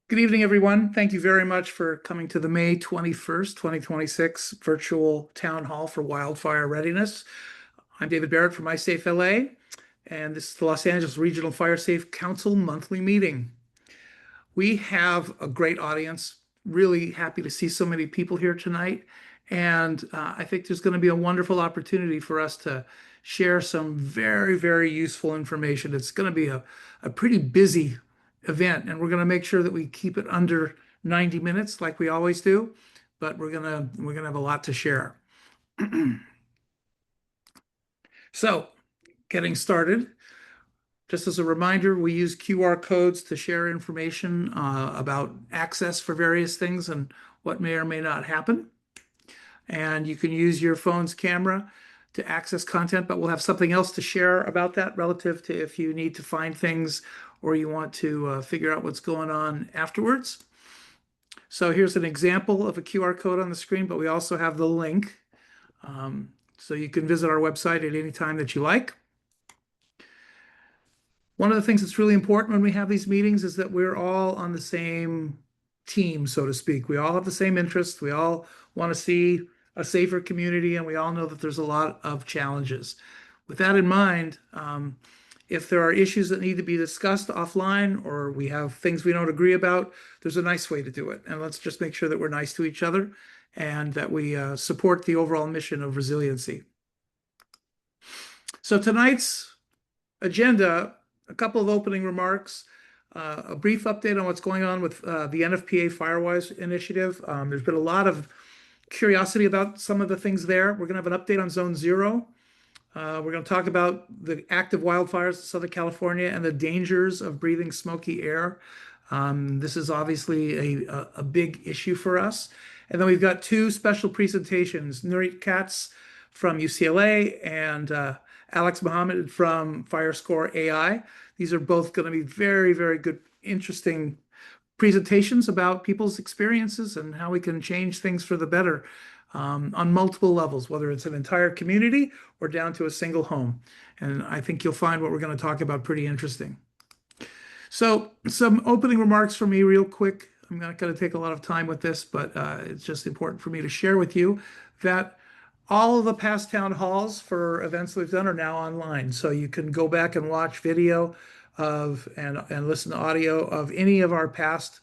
Good evening, everyone. Thank you very much for coming to the May 21st, 2026 virtual town hall for wildfire readiness. I'm David Barrett from MySafe LA, and this is the Los Angeles Regional Fire Safe Council monthly meeting. We have a great audience. Really happy to see so many people here tonight. And I think there's going to be a wonderful opportunity for us to share some very, very useful information. It's going to be a pretty busy event, and we're going to make sure that we keep it under 90 minutes like we always do, but we're gonna have a lot to share. So, getting started. Just as a reminder, we use QR codes to share information about access for various things and what may or may not happen. And you can use your phone's camera to access content, but we'll have something else to share about that relative to if you need to find things or you want to figure out what's going on afterwards. So here's an example of a QR code on the screen, but we also have the link. So you can visit our website at any time that you like. One of the things that's really important when we have these meetings is that we're all on the same team, so to speak. We all have the same interests. We all want to see a safer community, and we all know that there's a lot of challenges. With that in mind, if there are issues that need to be discussed offline or we have things we don't agree about, there's a nice way to do it. And let's just make sure that we're nice to each other and that we support the overall mission of resiliency. So tonight's agenda, a couple of opening remarks, a brief update on what's going on with the NFPA Firewise initiative. There's been a lot of curiosity about some of the things there. We're going to have an update on Zone Zero. We're going to talk about the active wildfires in Southern California and the dangers of breathing smoky air. This is obviously a big issue for us. And then we've got two special presentations, Nurit Katz from UCLA and Alex Mohammed from FireScore AI. These are both going to be very, very good, interesting presentations about people's experiences and how we can change things for the better on multiple levels, whether it's an entire community or down to a single home. And I think you'll find what we're going to talk about pretty interesting. So some opening remarks from me real quick. I'm not going to take a lot of time with this, but it's just important for me to share with you that all of the past town halls for events we've done are now online. So you can go back and watch video of and listen to audio of any of our past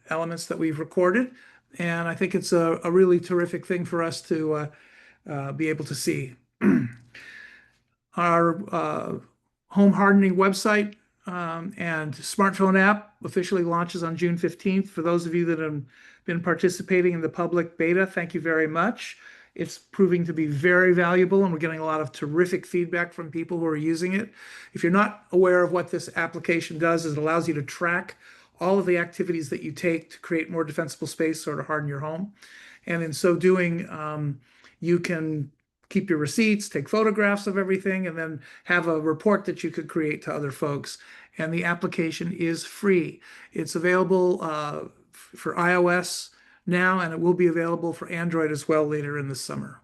elements that we've recorded. And I think it's a really terrific thing for us to be able to see. Our home hardening website and smartphone app officially launches on June 15th. For those of you that have been participating in the public beta, thank you very much. It's proving to be very valuable, and we're getting a lot of terrific feedback from people who are using it. If you're not aware of what this application does, is it allows you to track all of the activities that you take to create more defensible space or to harden your home. And in so doing, you can keep your receipts, take photographs of everything, and then have a report that you could create to other folks. And the application is free. It's available for iOS now, and it will be available for Android as well later in the summer.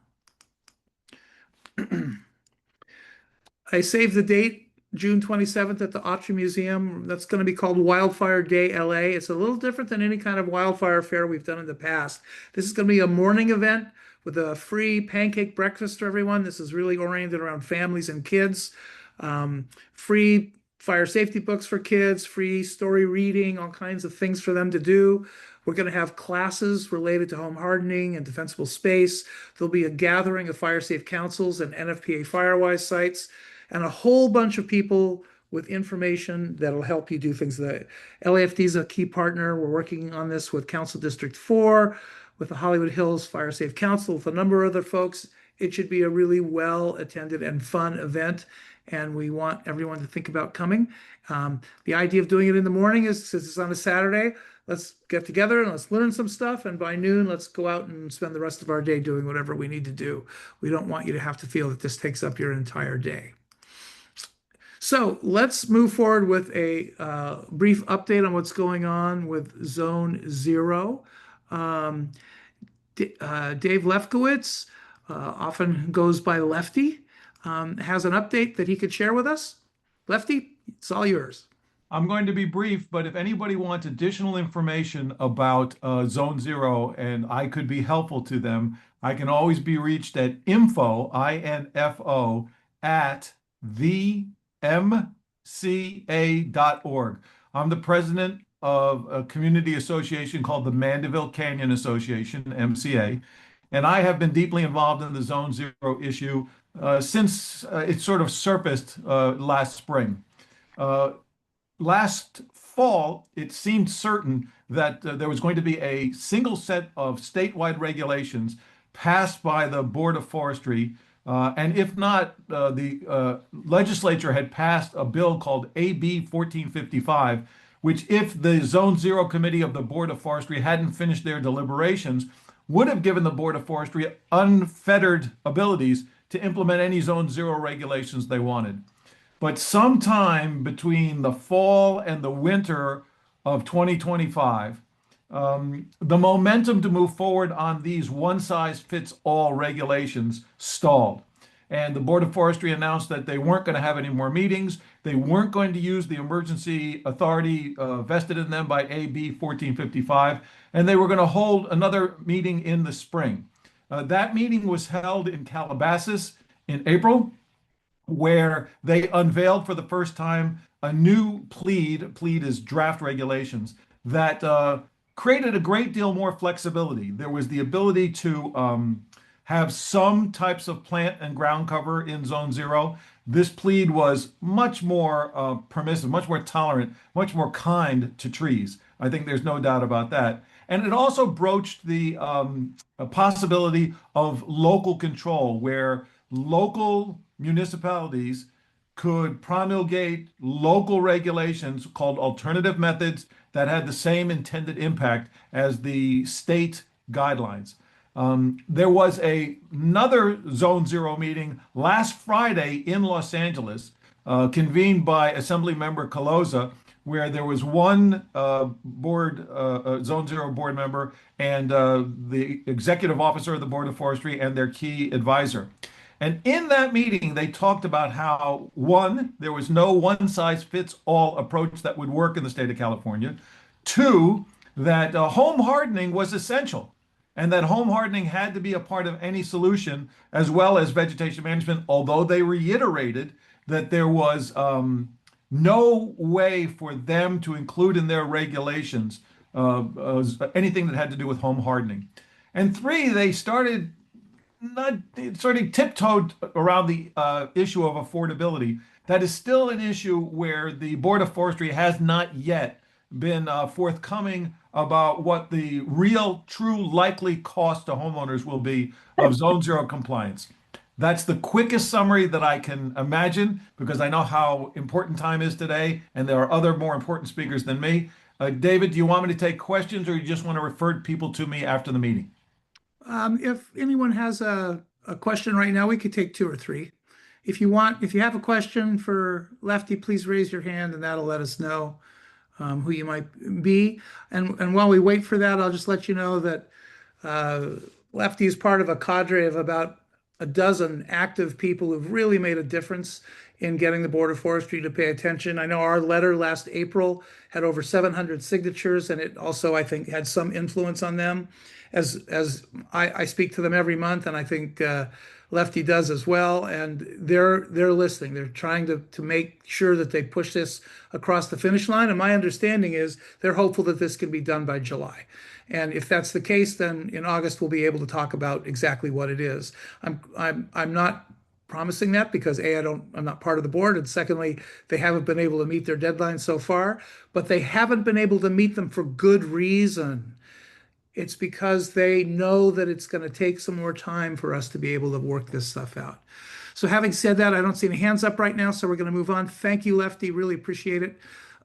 I saved the date, June 27th at the Autry Museum. That's going to be called Wildfire Day LA. It's a little different than any kind of wildfire fair we've done in the past. This is going to be a morning event with a free pancake breakfast for everyone. This is really oriented around families and kids. Free fire safety books for kids, free story reading, all kinds of things for them to do. We're going to have classes related to home hardening and defensible space. There'll be a gathering of fire safe councils and NFPA Firewise sites, and a whole bunch of people with information that'll help you do things. The LAFD is a key partner. We're working on this with Council District 4, with the Hollywood Hills Fire Safe Council, with a number of other folks. It should be a really well-attended and fun event, and we want everyone to think about coming. The idea of doing it in the morning is, since it's on a Saturday, let's get together and let's learn some stuff. And by noon, let's go out and spend the rest of our day doing whatever we need to do. We don't want you to have to feel that this takes up your entire day. So let's move forward with a brief update on what's going on with Zone Zero. Dave Lefkowitz, often goes by Lefty, has an update that he could share with us. Lefty, it's all yours. I'm going to be brief, but if anybody wants additional information about Zone Zero and I could be helpful to them, I can always be reached at info, I-N-F-O, at themca.org. I'm the president of a community association called the Mandeville Canyon Association, MCA, and I have been deeply involved in the Zone Zero issue since it sort of surfaced last spring. Uh, Last fall, it seemed certain that there was going to be a single set of statewide regulations passed by the Board of Forestry. And if not, the legislature had passed a bill called AB 1455, which, if the Zone Zero Committee of the Board of Forestry hadn't finished their deliberations, would have given the Board of Forestry unfettered abilities to implement any Zone Zero regulations they wanted. But sometime between the fall and the winter of 2025, the momentum to move forward on these one-size-fits-all regulations stalled. And the Board of Forestry announced that they weren't going to have any more meetings. They weren't going to use the emergency authority vested in them by AB 1455, and they were going to hold another meeting in the spring. That meeting was held in Calabasas in April, where they unveiled for the first time a new plead is draft regulations, that created a great deal more flexibility. There was the ability to have some types of plant and ground cover in Zone Zero. This plead was much more permissive, much more tolerant, much more kind to trees. I think there's no doubt about that. And it also broached the possibility of local control, where local municipalities could promulgate local regulations called alternative methods that had the same intended impact as the state guidelines. There was another Zone Zero meeting last Friday in Los Angeles, convened by Assembly Member Caloza, where there was one Zone Zero board member and the executive officer of the Board of Forestry and their key advisor. And in that meeting, they talked about how, one, there was no one-size-fits-all approach that would work in the state of California. Two, that home hardening was essential, and that home hardening had to be a part of any solution, as well as vegetation management, although they reiterated that there was no way for them to include in their regulations anything that had to do with home hardening. And three, they started not sort of tiptoed around the issue of affordability. That is still an issue where the Board of Forestry has not yet been forthcoming about what the real, true, likely cost to homeowners will be of Zone Zero compliance. That's the quickest summary that I can imagine, because I know how important time is today, and there are other more important speakers than me. David, do you want me to take questions, or you just want to refer people to me after the meeting? If anyone has a question right now, we could take two or three. If you want, if you have a question for Lefty, please raise your hand and that'll let us know who you might be. And while we wait for that, I'll just let you know that Lefty is part of a cadre of about a dozen active people who've really made a difference in getting the Board of Forestry to pay attention. I know our letter last April had over 700 signatures, and it also, I think, had some influence on them. As I speak to them every month, and I think Lefty does as well, and they're listening. They're trying to make sure that they push this across the finish line. And my understanding is they're hopeful that this can be done by July. And if that's the case, then in August we'll be able to talk about exactly what it is. I'm not promising that because I'm not part of the board, and secondly, they haven't been able to meet their deadlines so far, but they haven't been able to meet them for good reason. It's because they know that it's going to take some more time for us to be able to work this stuff out. So having said that, I don't see any hands up right now, so we're going to move on. Thank you, Lefty. Really appreciate it.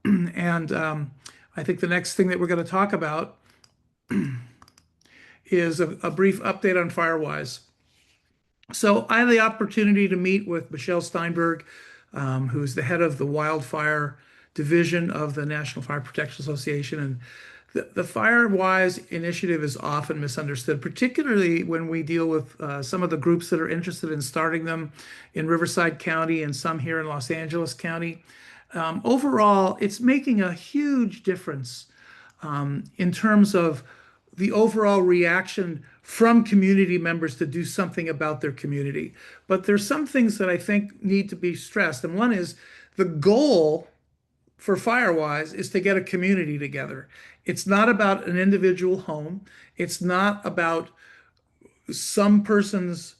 And I think the next thing that we're going to talk about is a brief update on Firewise. So I had the opportunity to meet with Michelle Steinberg, who's the head of the wildfire division of the National Fire Protection Association. And the Firewise initiative is often misunderstood, particularly when we deal with some of the groups that are interested in starting them in Riverside County and some here in Los Angeles County. Overall, it's making a huge difference in terms of the overall reaction from community members to do something about their community. But there's some things that I think need to be stressed. And one is the goal for Firewise is to get a community together. It's not about an individual home. It's not about some person's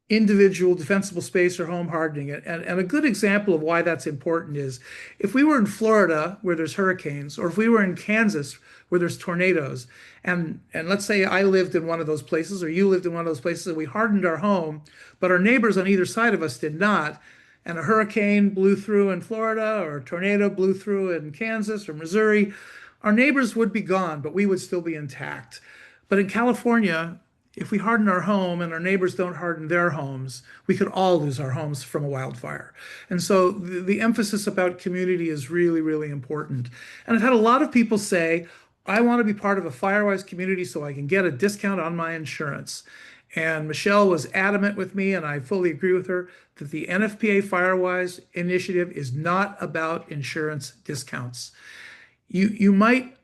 individual defensible space or home hardening it. And a good example of why that's important is if we were in Florida where there's hurricanes, or if we were in Kansas where there's tornadoes, and let's say I lived in one of those places or you lived in one of those places and we hardened our home, but our neighbors on either side of us did not, and a hurricane blew through in Florida or a tornado blew through in Kansas or Missouri, our neighbors would be gone, but we would still be intact. But in California, if we harden our home and our neighbors don't harden their homes, we could all lose our homes from a wildfire. And so the emphasis about community is really, really important. And I've had a lot of people say, I want to be part of a Firewise community so I can get a discount on my insurance. And Michelle was adamant with me, and I fully agree with her, that the NFPA Firewise initiative is not about insurance discounts. You might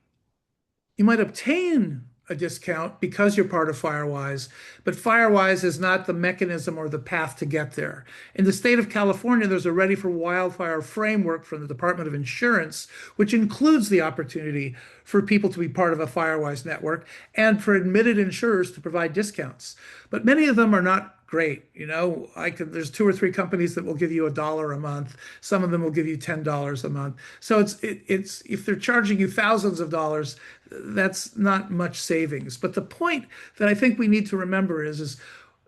obtain a discount because you're part of Firewise, but Firewise is not the mechanism or the path to get there. In the state of California, there's a Ready for Wildfire framework from the Department of Insurance, which includes the opportunity for people to be part of a Firewise network and for admitted insurers to provide discounts. But many of them are not great. There's two or three companies that will give you $1 a month. Some of them will give you $10 a month. So it's if they're charging you thousands of dollars, that's not much savings. But the point that I think we need to remember is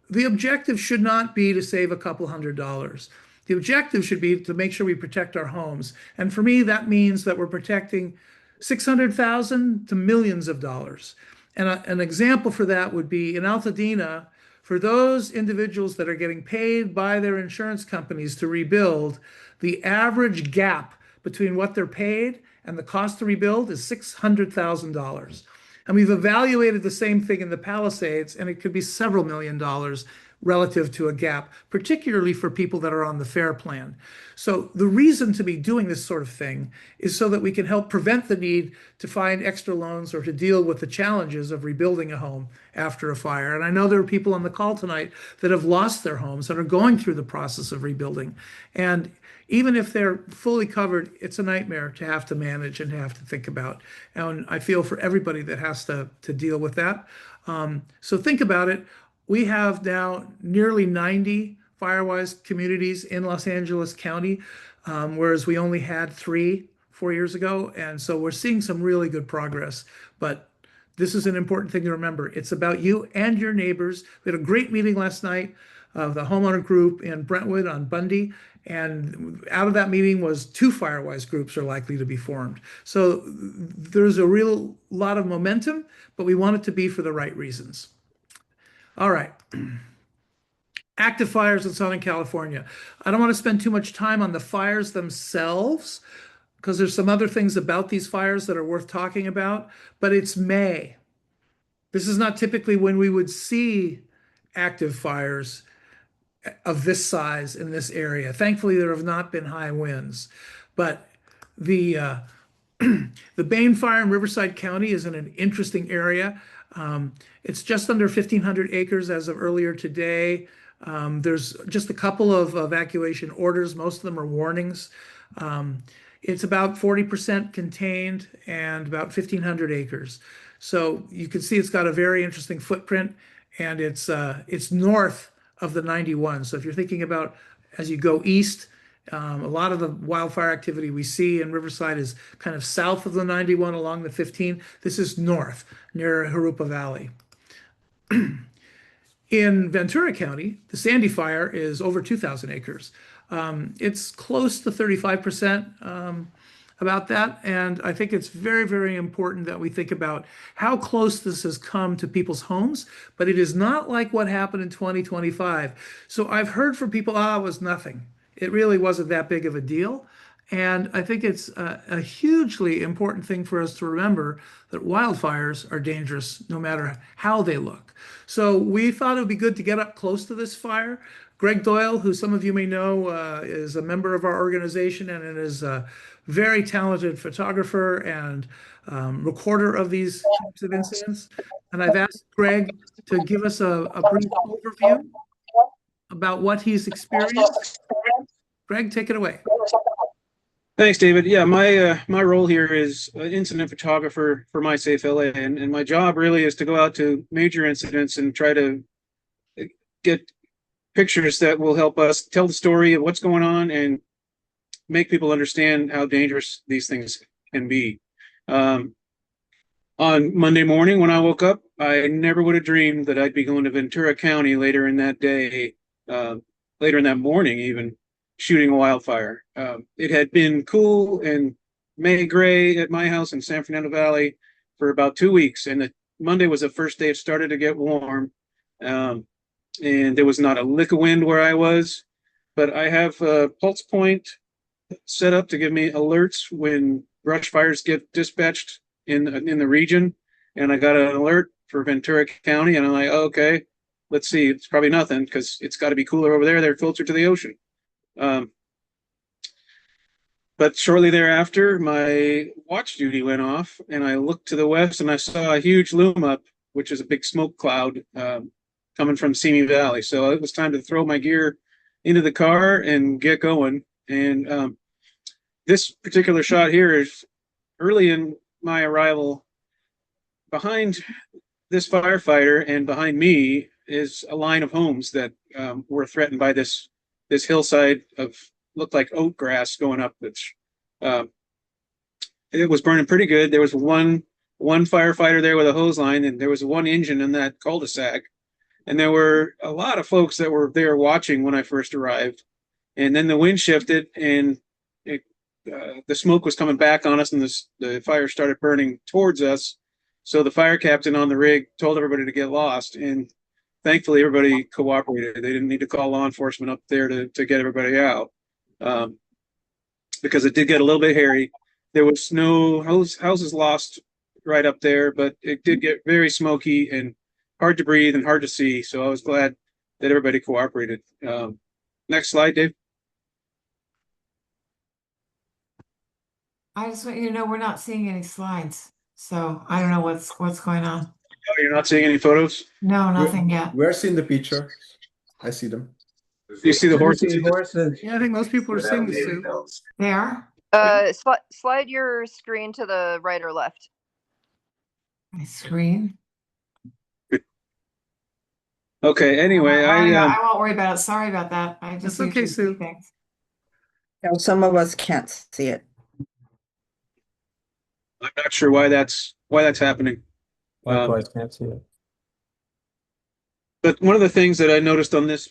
the objective should not be to save a couple $100s. The objective should be to make sure we protect our homes. And for me, that means that we're protecting 600,000 to millions of dollars. And an example for that would be in Altadena, for those individuals that are getting paid by their insurance companies to rebuild, the average gap between what they're paid and the cost to rebuild is $600,000. And we've evaluated the same thing in the Palisades, and it could be several $1,000,000 relative to a gap, particularly for people that are on the FAIR plan. So the reason to be doing this sort of thing is so that we can help prevent the need to find extra loans or to deal with the challenges of rebuilding a home after a fire. And I know there are people on the call tonight that have lost their homes and are going through the process of rebuilding. And even if they're fully covered, it's a nightmare to have to manage and to have to think about. And I feel for everybody that has to deal with that. So think about it. We have now nearly 90 Firewise communities in Los Angeles County, whereas we only had 3 4 years ago. And so we're seeing some really good progress. But this is an important thing to remember. It's about you and your neighbors. We had a great meeting last night of the homeowner group in Brentwood on Bundy. And out of that meeting was 2 Firewise groups are likely to be formed. So there's a real lot of momentum, but we want it to be for the right reasons. All right. Active fires in Southern California. I don't want to spend too much time on the fires themselves because there's some other things about these fires that are worth talking about, but it's May. This is not typically when we would see active fires of this size in this area. Thankfully, there have not been high winds, but the the Bain Fire in Riverside County is in an interesting area. It's just under 1,500 acres as of earlier today. There's just a couple of evacuation orders. Most of them are warnings. It's about 40% contained and about 1,500 acres. So you can see it's got a very interesting footprint, and it's north of the 91. So if you're thinking about as you go east, a lot of the wildfire activity we see in Riverside is kind of south of the 91 along the 15. This is north near Jurupa Valley. In Ventura County, the Sandy Fire is over 2,000 acres. It's close to 35% about that. And I think it's very, very important that we think about how close this has come to people's homes, but it is not like what happened in 2025. So I've heard from people, it was nothing. It really wasn't that big of a deal. And I think it's a hugely important thing for us to remember that wildfires are dangerous no matter how they look. So we thought it would be good to get up close to this fire. Greg Doyle, who some of you may know, is a member of our organization and is a very talented photographer and recorder of these types of incidents. And I've asked Greg to give us a brief overview about what he's experienced. Greg, take it away. Thanks, David. Yeah, my role here is incident photographer for MySafe LA, and my job really is to go out to major incidents and try to get pictures that will help us tell the story of what's going on and make people understand how dangerous these things can be. On Monday morning when I woke up, I never would have dreamed that I'd be going to Ventura County later in that day, later in that morning even, shooting a wildfire. It had been cool and May gray at my house in San Fernando Valley for about 2 weeks, and Monday was the first day it started to get warm. And there was not a lick of wind where I was, but I have a pulse point set up to give me alerts when brush fires get dispatched in the region. And I got an alert for Ventura County, and I'm like, oh, okay, let's see. It's probably nothing because it's got to be cooler over there. They're closer to the ocean. But shortly thereafter, my watch duty went off, and I looked to the west, and I saw a huge loom up, which is a big smoke cloud coming from Simi Valley. So it was time to throw my gear into the car and get going. And this particular shot here is early in my arrival. Behind this firefighter and behind me is a line of homes that were threatened by this hillside of looked like oat grass going up. Which it was burning pretty good. There was one firefighter there with a hose line, and there was one engine in that cul-de-sac. And there were a lot of folks that were there watching when I first arrived. And then the wind shifted, and the smoke was coming back on us, and the fire started burning towards us. So the fire captain on the rig told everybody to get lost, and thankfully everybody cooperated. They didn't need to call law enforcement up there to get everybody out, because it did get a little bit hairy. There was no houses lost right up there, but it did get very smoky and hard to breathe and hard to see. So I was glad that everybody cooperated. Next slide, Dave. I just want you to know we're not seeing any slides, so I don't know what's going on. Oh, you're not seeing any photos? No, nothing yet. We're seeing the picture. I see them. Do you see the horses? Yeah, I think most people are seeing this too. They are? Slide your screen to the right or left. My screen? Okay, anyway, I won't worry about it. Sorry about that. I just It's okay, usually see Sue. things. No, some of us can't see it. I'm not sure why that's happening. Likewise, can't see it. But one of the things that I noticed on this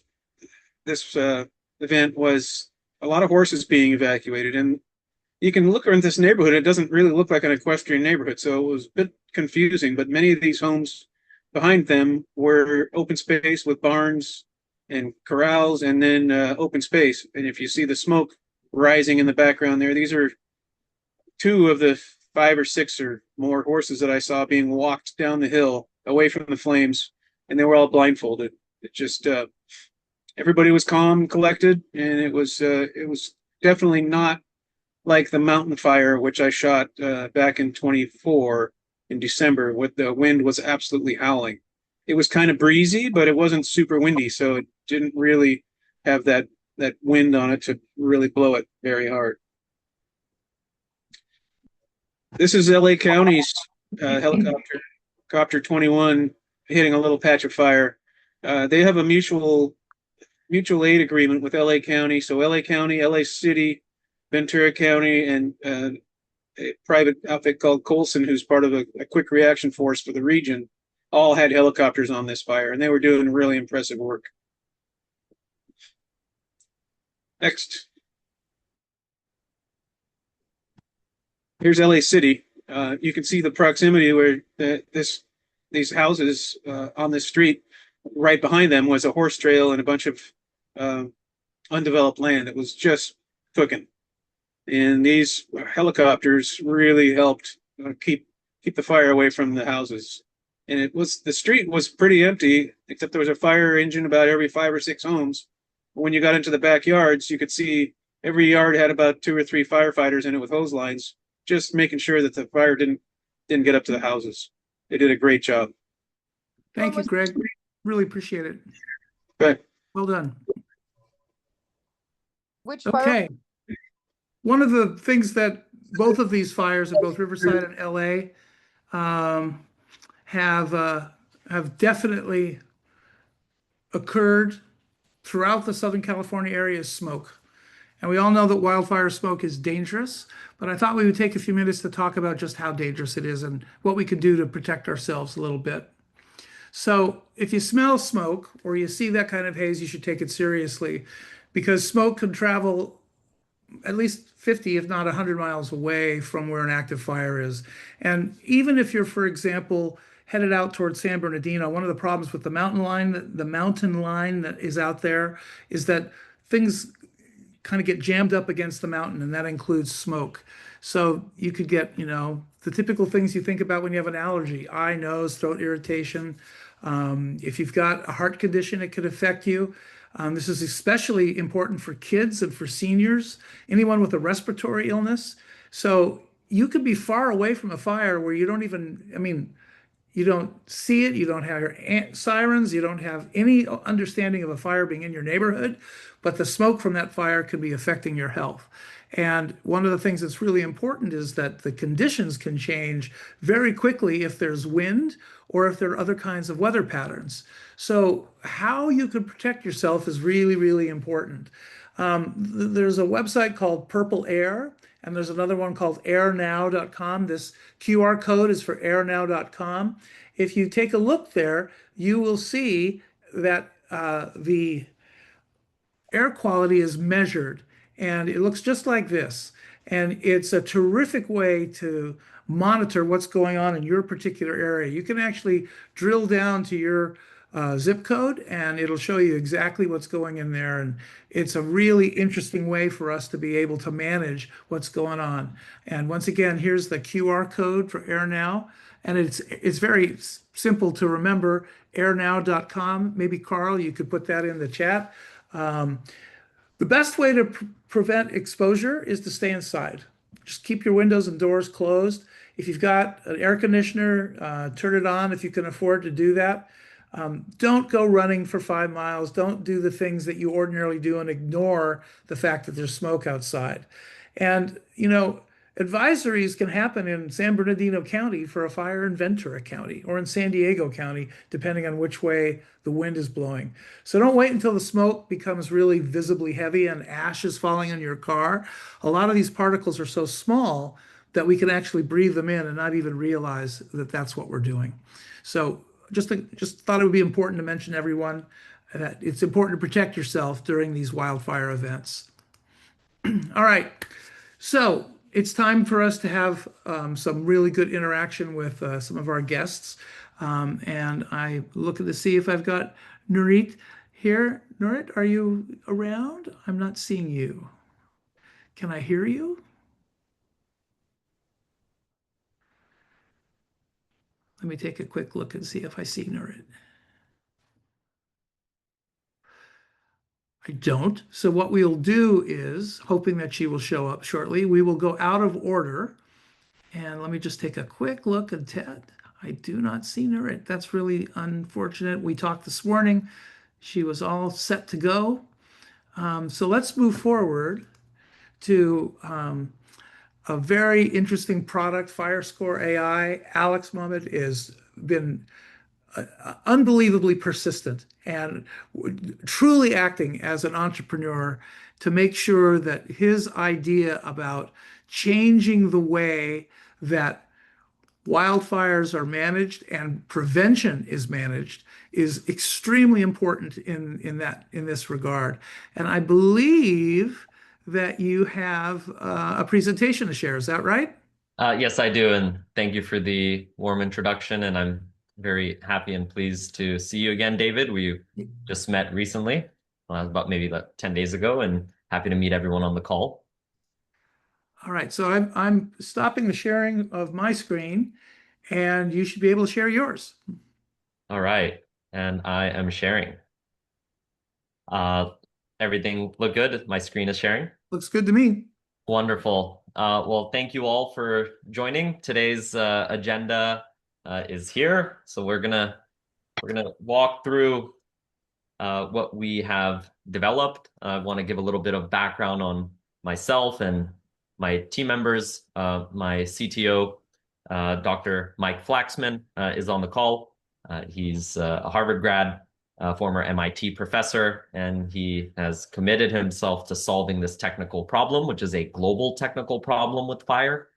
event was a lot of horses being evacuated, and you can look around this neighborhood. It doesn't really look like an equestrian neighborhood, so it was a bit confusing. But many of these homes behind them were open space with barns and corrals, and then open space. And if you see the smoke rising in the background there, these are 2 of the 5 or 6 or more horses that I saw being walked down the hill away from the flames, and they were all blindfolded. It just everybody was calm, collected, and it was definitely not like the mountain fire which I shot back in 24 in December. With the wind was absolutely howling. It was kind of breezy, but it wasn't super windy, so it didn't really have that wind on it to really blow it very hard. This is LA County's helicopter 21 hitting a little patch of fire. They have a mutual aid agreement with LA County. So LA County, LA City, Ventura County, and a private outfit called Colson, who's part of a quick reaction force for the region, all had helicopters on this fire, and they were doing really impressive work. Next. Here's LA City. You can see the proximity where these houses on this street, right behind them was a horse trail and a bunch of undeveloped land. It was just cooking. And these helicopters really helped keep the fire away from the houses. And the street was pretty empty, except there was a fire engine about every 5 or 6 homes. When you got into the backyards, you could see every yard had about 2 or 3 firefighters in it with hose lines, just making sure that the fire didn't get up to the houses. They did a great job. Thank you, Greg. Really appreciate it. Okay. Well done. Which fire? Okay. One of the things that both of these fires in both Riverside and LA have definitely occurred throughout the Southern California area is smoke. And we all know that wildfire smoke is dangerous, but I thought we would take a few minutes to talk about just how dangerous it is and what we can do to protect ourselves a little bit. So if you smell smoke or you see that kind of haze, you should take it seriously because smoke can travel at least 50, if not 100 miles away from where an active fire is. And even if you're, for example, headed out towards San Bernardino, one of the problems with the mountain line that is out there is that things kind of get jammed up against the mountain, and that includes smoke. So you could get, the typical things you think about when you have an allergy: eye, nose, throat irritation. If you've got a heart condition, it could affect you. This is especially important for kids and for seniors, anyone with a respiratory illness. So you could be far away from a fire where you don't even, you don't see it, you don't have sirens, you don't have any understanding of a fire being in your neighborhood, but the smoke from that fire could be affecting your health. And one of the things that's really important is that the conditions can change very quickly if there's wind or if there are other kinds of weather patterns. So how you could protect yourself is really, really important. There's a website called Purple Air, and there's another one called airnow.com. This QR code is for airnow.com. If you take a look there, you will see that the air quality is measured, and it looks just like this. And it's a terrific way to monitor what's going on in your particular area. You can actually drill down to your zip code, and it'll show you exactly what's going in there. And it's a really interesting way for us to be able to manage what's going on. And once again, here's the QR code for AirNow. And it's very simple to remember, airnow.com. Maybe Carl, you could put that in the chat. The best way to prevent exposure is to stay inside. Just keep your windows and doors closed. If you've got an air conditioner, turn it on if you can afford to do that. Don't go running for 5 miles. Don't do the things that you ordinarily do and ignore the fact that there's smoke outside. And, advisories can happen in San Bernardino County for a fire in Ventura County or in San Diego County, depending on which way the wind is blowing. So don't wait until the smoke becomes really visibly heavy and ash is falling on your car. A lot of these particles are so small that we can actually breathe them in and not even realize that that's what we're doing. So just thought it would be important to mention everyone that it's important to protect yourself during these wildfire events. All right, so it's time for us to have some really good interaction with some of our guests. And I looking to see if I've got Nurit here. Nurit, are you around? I'm not seeing you. Can I hear you? Let me take a quick look and see if I see Nurit. I don't. So what we'll do is, hoping that she will show up shortly, we will go out of order. And let me just take a quick look at Ted. I do not see Nurit. That's really unfortunate. We talked this morning. She was all set to go. So let's move forward to a very interesting product, FireScore AI. Alex Muhammad has been unbelievably persistent and truly acting as an entrepreneur to make sure that his idea about changing the way that wildfires are managed and prevention is managed is extremely important in this regard. And I believe that you have a presentation to share. Is that right? Yes, I do. And thank you for the warm introduction. And I'm very happy and pleased to see you again, David. We just met recently, about maybe 10 days ago, and happy to meet everyone on the call. All right, so I'm stopping the sharing of my screen, and you should be able to share yours. All right, and I am sharing. everything look good? My screen is sharing. Looks good to me. Wonderful. Well, thank you all for joining. Today's agenda is here. So we're gonna walk through what we have developed. I want to give a little bit of background on myself and my team members. My CTO, Dr. Mike Flaxman, is on the call. He's a Harvard grad, former MIT professor, and he has committed himself to solving this technical problem, which is a global technical problem with fire.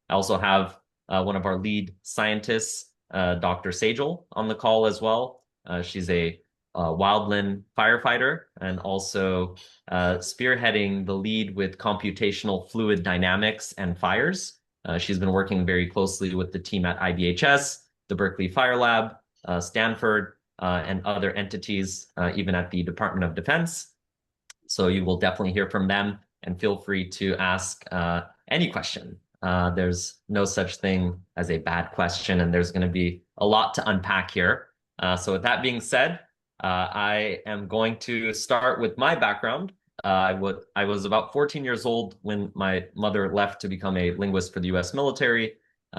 I also have one of our lead scientists, Dr. Sajal, on the call as well. She's a wildland firefighter and also spearheading the lead with computational fluid dynamics and fires. She's been working very closely with the team at IBHS, the Berkeley Fire Lab, Stanford, and other entities, even at the Department of Defense. So you will definitely hear from them, and feel free to ask any question. There's no such thing as a bad question, and there's going to be a lot to unpack here. So with that being said, I am going to start with my background. I was about 14 years old when my mother left to become a linguist for the US military.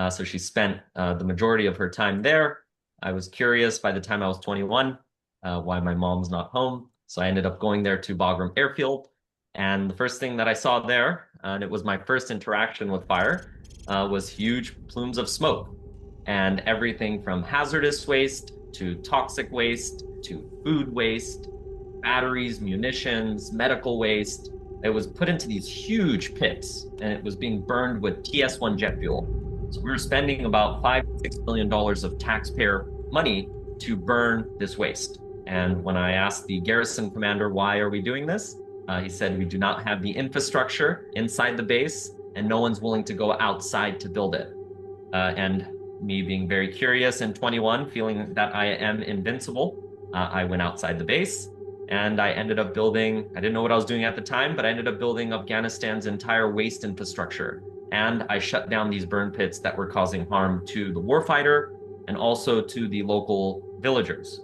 So she spent the majority of her time there. I was curious by the time I was 21 why my mom's not home. So I ended up going there to Bagram Airfield. And the first thing that I saw there, and it was my first interaction with fire, was huge plumes of smoke. And everything from hazardous waste to toxic waste to food waste, batteries, munitions, medical waste. It was put into these huge pits, and it was being burned with TS1 jet fuel. So we were spending about $5-6 million of taxpayer money to burn this waste. And when I asked the garrison commander, why are we doing this? He said, we do not have the infrastructure inside the base, and no one's willing to go outside to build it. And me being very curious and 21, feeling that I am invincible, I went outside the base, and I ended up building, I didn't know what I was doing at the time, but I ended up building Afghanistan's entire waste infrastructure. And I shut down these burn pits that were causing harm to the warfighter and also to the local villagers.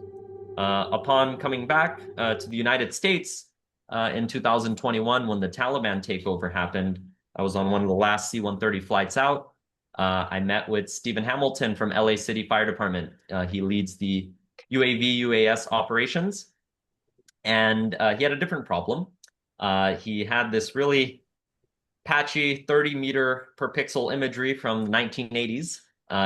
Upon coming back to the United States in 2021, when the Taliban takeover happened, I was on one of the last C-130 flights out. I met with Stephen Hamilton from LA City Fire Department. He leads the UAV UAS operations, and he had a different problem. He had this really patchy 30-meter per pixel imagery from the 1980s.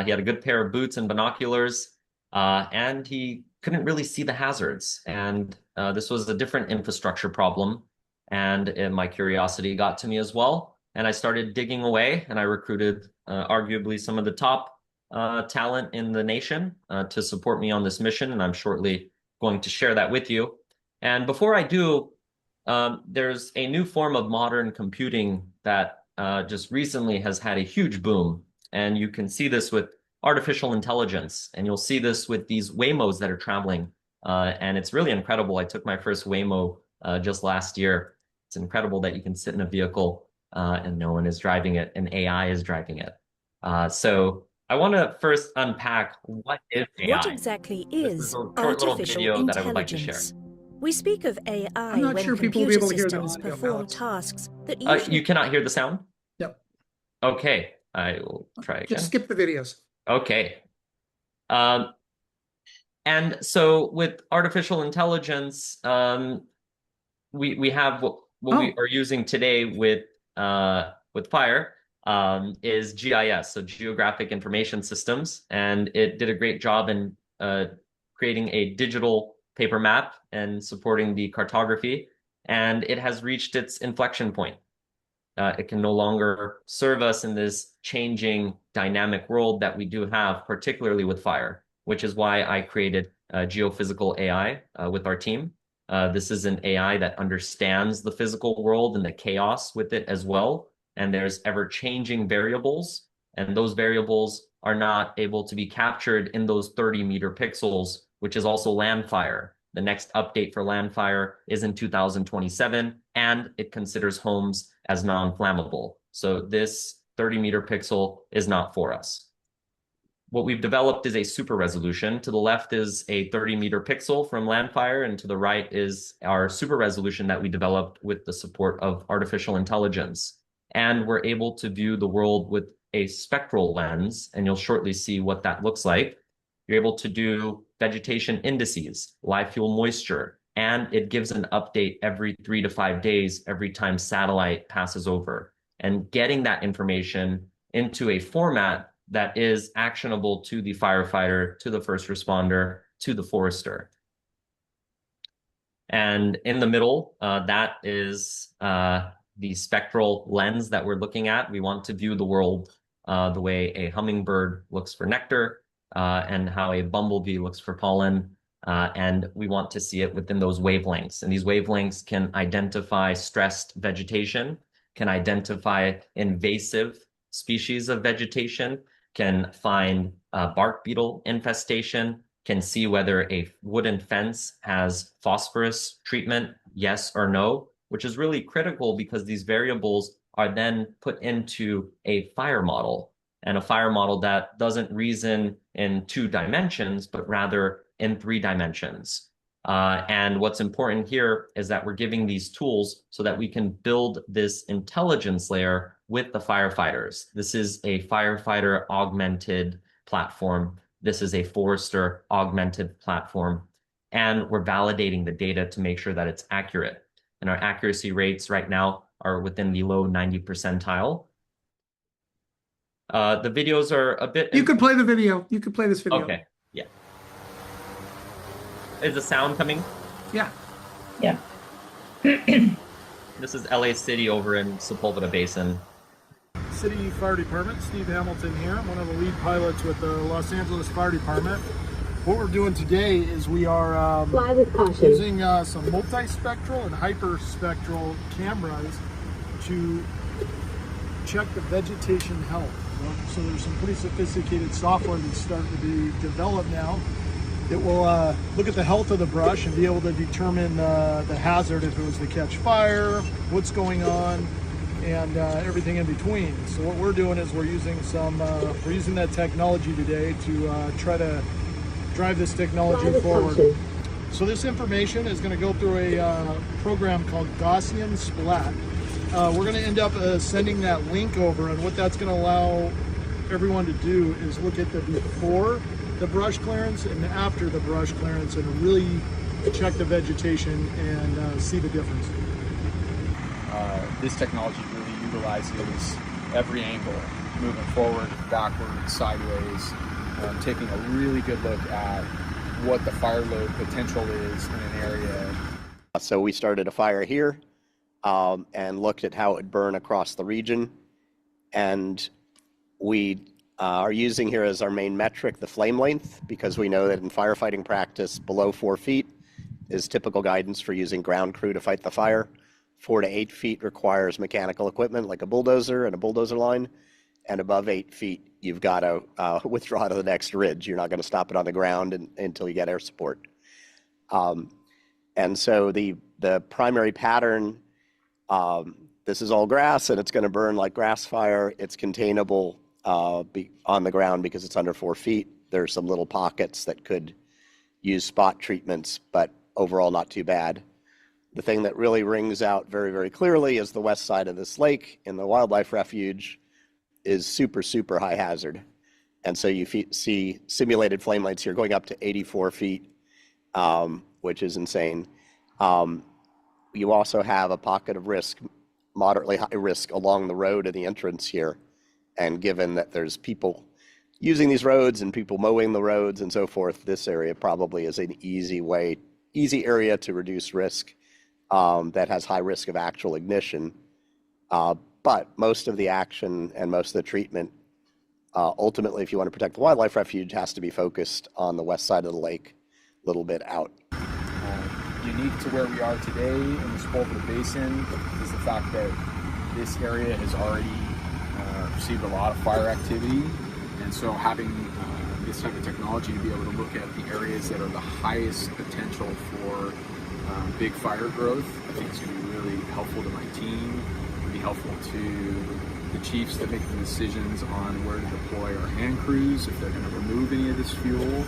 He had a good pair of boots and binoculars, and he couldn't really see the hazards. And this was a different infrastructure problem, and my curiosity got to me as well. And I started digging away, and I recruited arguably some of the top talent in the nation to support me on this mission, and I'm shortly going to share that with you. And before I do, there's a new form of modern computing that just recently has had a huge boom, and you can see this with artificial intelligence, and you'll see this with these Waymos that are traveling, and it's really incredible. I took my first Waymo just last year. It's incredible that you can sit in a vehicle and no one is driving it, and AI is driving it. So I want to first unpack what is AI. What exactly is short little video that I would like to share. We speak of AI I'm not when sure people will be computer able to hear the systems audio, perform Alex. tasks that usually... You cannot hear the sound? Yep. Okay, I will try again. Just skip the videos. Okay. And so with artificial intelligence, we have what we are using today with fire is GIS, so Geographic Information Systems, and it did a great job in creating a digital paper map and supporting the cartography, and it has reached its inflection point. It can no longer serve us in this changing dynamic world that we do have, particularly with fire, which is why I created geophysical AI with our team. This is an AI that understands the physical world and the chaos with it as well. And there's ever-changing variables, and those variables are not able to be captured in those 30-meter pixels, which is also land fire. The next update for land fire is in 2027, and it considers homes as non-flammable. So this 30-meter pixel is not for us. what we've developed is a super resolution. To the left is a 30-meter pixel from Landfire, and to the right is our super resolution that we developed with the support of artificial intelligence. And we're able to view the world with a spectral lens, and you'll shortly see what that looks like. You're able to do vegetation indices, live fuel moisture, and it gives an update every 3 to 5 days every time satellite passes over. And getting that information into a format that is actionable to the firefighter, to the first responder, to the forester. And in the middle, that is the spectral lens that we're looking at. We want to view the world the way a hummingbird looks for nectar and how a bumblebee looks for pollen. And we want to see it within those wavelengths. And these wavelengths can identify stressed vegetation, can identify invasive species of vegetation, can find bark beetle infestation, can see whether a wooden fence has phosphorus treatment, yes or no, which is really critical because these variables are then put into a fire model, and a fire model that doesn't reason in 2 dimensions, but rather in 3 dimensions. And what's important here is that we're giving these tools so that we can build this intelligence layer with the firefighters. This is a firefighter augmented platform. This is a forester augmented platform. And we're validating the data to make sure that it's accurate. And our accuracy rates right now are within the low 90 percentile. The videos are a bit... You could play the video. You could play this video. Okay, yeah. Is the sound coming? Yeah. Yeah. This is LA City over in Sepulveda Basin. City Fire Department, Steve Hamilton here. I'm one of the lead pilots with the Los Angeles Fire Department. What we're doing today is we are using some multispectral and hyperspectral cameras to check the vegetation health. So there's some pretty sophisticated software that's starting to be developed now. It will look at the health of the brush and be able to determine the hazard, if it was to catch fire, what's going on, and everything in between. So what we're doing is we're using that technology today to try to drive this technology forward. So this information is going to go through a program called Gaussian Splat. We're going to end up sending that link over, and what that's going to allow everyone to do is look at the before the brush clearance and after the brush clearance and really check the vegetation and see the difference. This technology really utilizes every angle, moving forward, backward, sideways, taking a really good look at what the fire load potential is in an area. So we started a fire here and looked at how it would burn across the region. And we are using here as our main metric the flame length, because we know that in firefighting practice, below 4 feet is typical guidance for using ground crew to fight the fire. 4 to 8 feet requires mechanical equipment like a bulldozer and a bulldozer line. And above 8 feet, you've got to withdraw to the next ridge. You're not going to stop it on the ground until you get air support. And so the primary pattern, this is all grass and it's going to burn like grass fire. It's containable on the ground because it's under 4 feet. There's some little pockets that could use spot treatments, but overall not too bad. The thing that really rings out very, very clearly is the west side of this lake in the wildlife refuge is super, super high hazard. And so you see simulated flame lights here going up to 84 feet, which is insane. You also have a pocket of risk, moderately high risk along the road in the entrance here. And given that there's people using these roads and people mowing the roads and so forth, this area probably is an easy area to reduce risk that has high risk of actual ignition. But most of the action and most of the treatment, ultimately, if you want to protect the wildlife refuge, has to be focused on the west side of the lake, a little bit out. Unique to where we are today in the Sepulveda Basin is the fact that this area has already received a lot of fire activity, and so having this type of technology to be able to look at the areas that are the highest potential for big fire growth, I think is going to be really helpful to my team, be helpful to the chiefs that make the decisions on where to deploy our hand crews, if they're going to remove any of this fuel.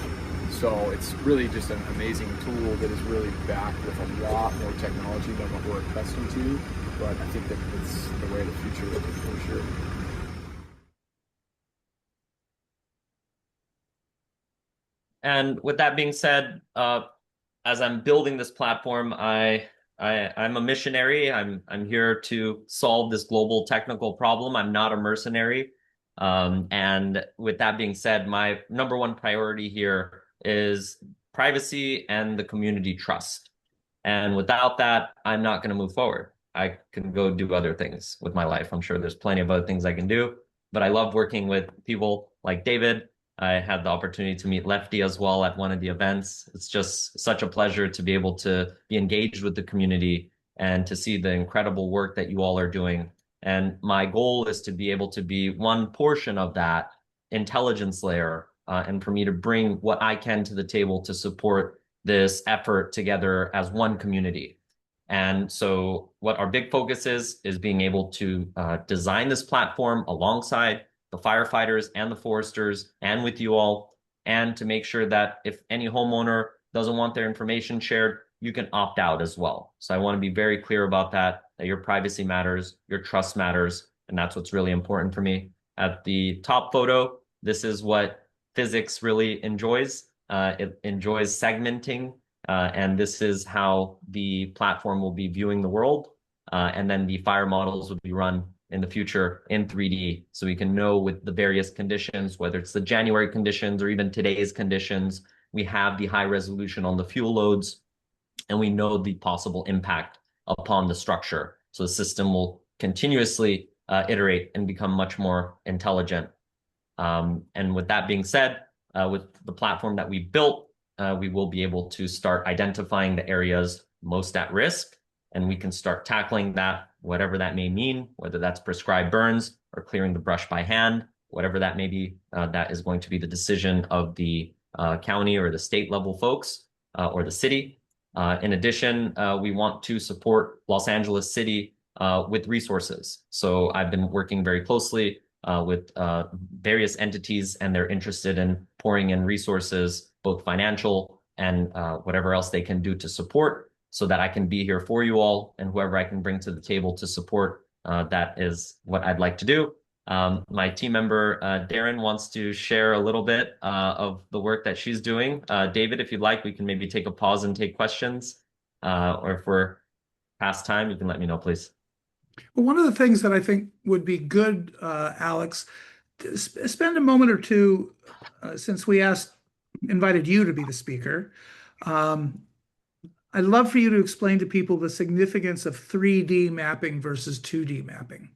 So it's really just an amazing tool that is really backed with a lot more technology than what we're accustomed to. But I think that it's the way of the future for sure. And with that being said, as I'm building this platform, I'm a missionary. I'm here to solve this global technical problem. I'm not a mercenary. And with that being said, my number one priority here is privacy and the community trust. And without that, I'm not going to move forward. I can go do other things with my life. I'm sure there's plenty of other things I can do, but I love working with people like David. I had the opportunity to meet Lefty as well at one of the events. It's just such a pleasure to be able to be engaged with the community and to see the incredible work that you all are doing. And my goal is to be able to be one portion of that intelligence layer, and for me to bring what I can to the table to support this effort together as one community. And so what our big focus is being able to design this platform alongside the firefighters and the foresters and with you all, and to make sure that if any homeowner doesn't want their information shared, you can opt out as well. So I want to be very clear about that your privacy matters, your trust matters, and that's what's really important for me. At the top photo, this is what physics really enjoys. It enjoys segmenting, and this is how the platform will be viewing the world. And then the fire models will be run in the future in 3D, so we can know with the various conditions, whether it's the January conditions or even today's conditions, we have the high resolution on the fuel loads, and we know the possible impact upon the structure. So the system will continuously iterate and become much more intelligent. And with that being said, with the platform that we built, we will be able to start identifying the areas most at risk, and we can start tackling that, whatever that may mean, whether that's prescribed burns or clearing the brush by hand, whatever that may be, that is going to be the decision of the county or the state level folks or the city. In addition, we want to support Los Angeles City with resources. So I've been working very closely with various entities, and they're interested in pouring in resources, both financial and whatever else they can do to support, so that I can be here for you all, and whoever I can bring to the table to support, that is what I'd like to do. My team member, Darren, wants to share a little bit of the work that she's doing. David, if you'd like, we can maybe take a pause and take questions, or if we're past time, you can let me know, please. Well, one of the things that I think would be good, Alex, to spend a moment or two, since we invited you to be the speaker. I'd love for you to explain to people the significance of 3D mapping versus 2D mapping.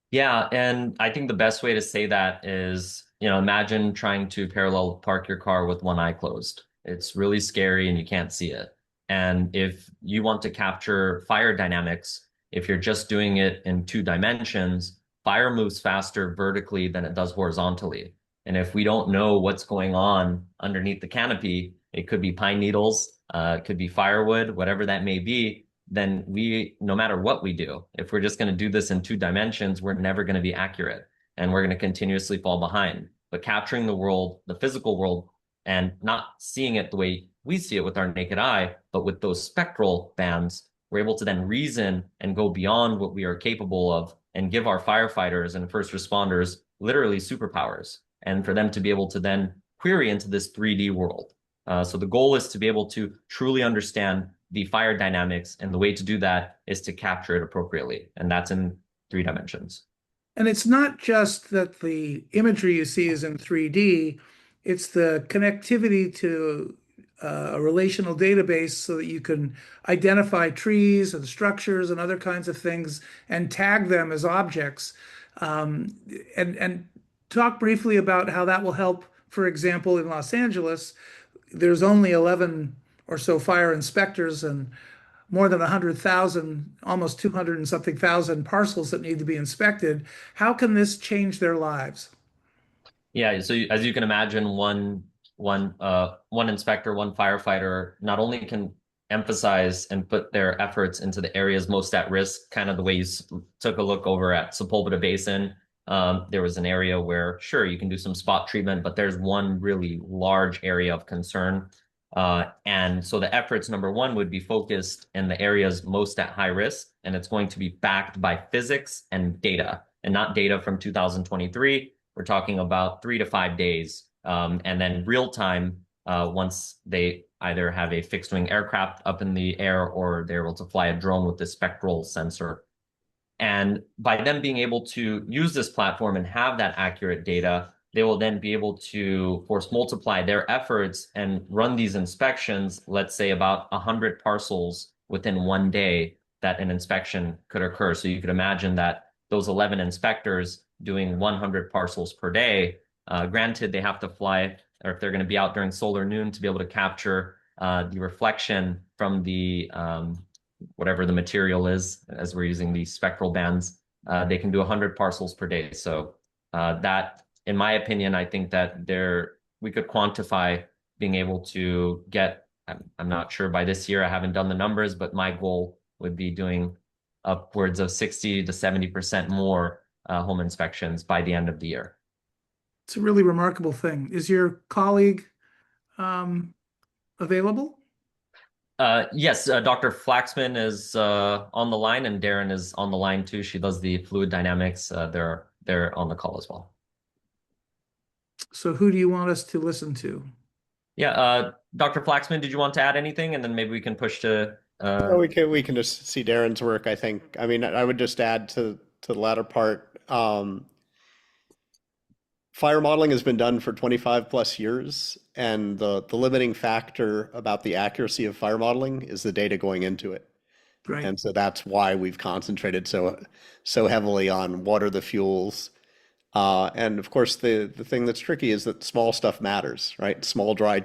Yeah, and I think the best way to say that is, imagine trying to parallel park your car with one eye closed. It's really scary and you can't see it. And if you want to capture fire dynamics, if you're just doing it in 2 dimensions, fire moves faster vertically than it does horizontally. And if we don't know what's going on underneath the canopy, it could be pine needles, it could be firewood, whatever that may be, then no matter what we do, if we're just going to do this in 2 dimensions, we're never going to be accurate, and we're going to continuously fall behind. But capturing the world, the physical world, and not seeing it the way we see it with our naked eye, but with those spectral bands, we're able to then reason and go beyond what we are capable of and give our firefighters and first responders literally superpowers, and for them to be able to then query into this 3D world. So the goal is to be able to truly understand the fire dynamics, and the way to do that is to capture it appropriately, and that's in 3 dimensions. And it's not just that the imagery you see is in 3D, it's the connectivity to a relational database so that you can identify trees and structures and other kinds of things and tag them as objects. And talk briefly about how that will help. For example, in Los Angeles, there's only 11 or so fire inspectors and more than 100,000, almost 200 and something thousand parcels that need to be inspected. How can this change their lives? Yeah, so as you can imagine, one inspector, one firefighter not only can emphasize and put their efforts into the areas most at risk, kind of the way you took a look over at Sepulveda Basin. There was an area where, sure, you can do some spot treatment, but there's one really large area of concern. And so the efforts, number one, would be focused in the areas most at high risk, and it's going to be backed by physics and data, and not data from 2023. We're talking about 3 to 5 days, and then real time once they either have a fixed wing aircraft up in the air or they're able to fly a drone with the spectral sensor. And by them being able to use this platform and have that accurate data, they will then be able to force multiply their efforts and run these inspections, let's say about 100 parcels within 1 day that an inspection could occur. So you could imagine that those 11 inspectors doing 100 parcels per day, granted they have to fly, or if they're going to be out during solar noon to be able to capture the reflection from the whatever the material is, as we're using these spectral bands, they can do 100 parcels per day. So that, in my opinion, I think that we could quantify being able to get, I'm not sure by this year, I haven't done the numbers, but my goal would be doing upwards of 60 to 70% more home inspections by the end of the year. It's a really remarkable thing. Is your colleague available? Yes, Dr. Flaxman is on the line, and Darren is on the line too. She does the fluid dynamics. They're on the call as well. So who do you want us to listen to? Yeah, Dr. Flaxman, did you want to add anything? And then maybe we can push to... No, we can just see Darren's work, I think. I mean, I would just add to the latter part. Fire modeling has been done for 25 plus years, and the limiting factor about the accuracy of fire modeling is the data going into it. Right. And so that's why we've concentrated so heavily on what are the fuels. And of course, the thing that's tricky is that small stuff matters, right? Small dry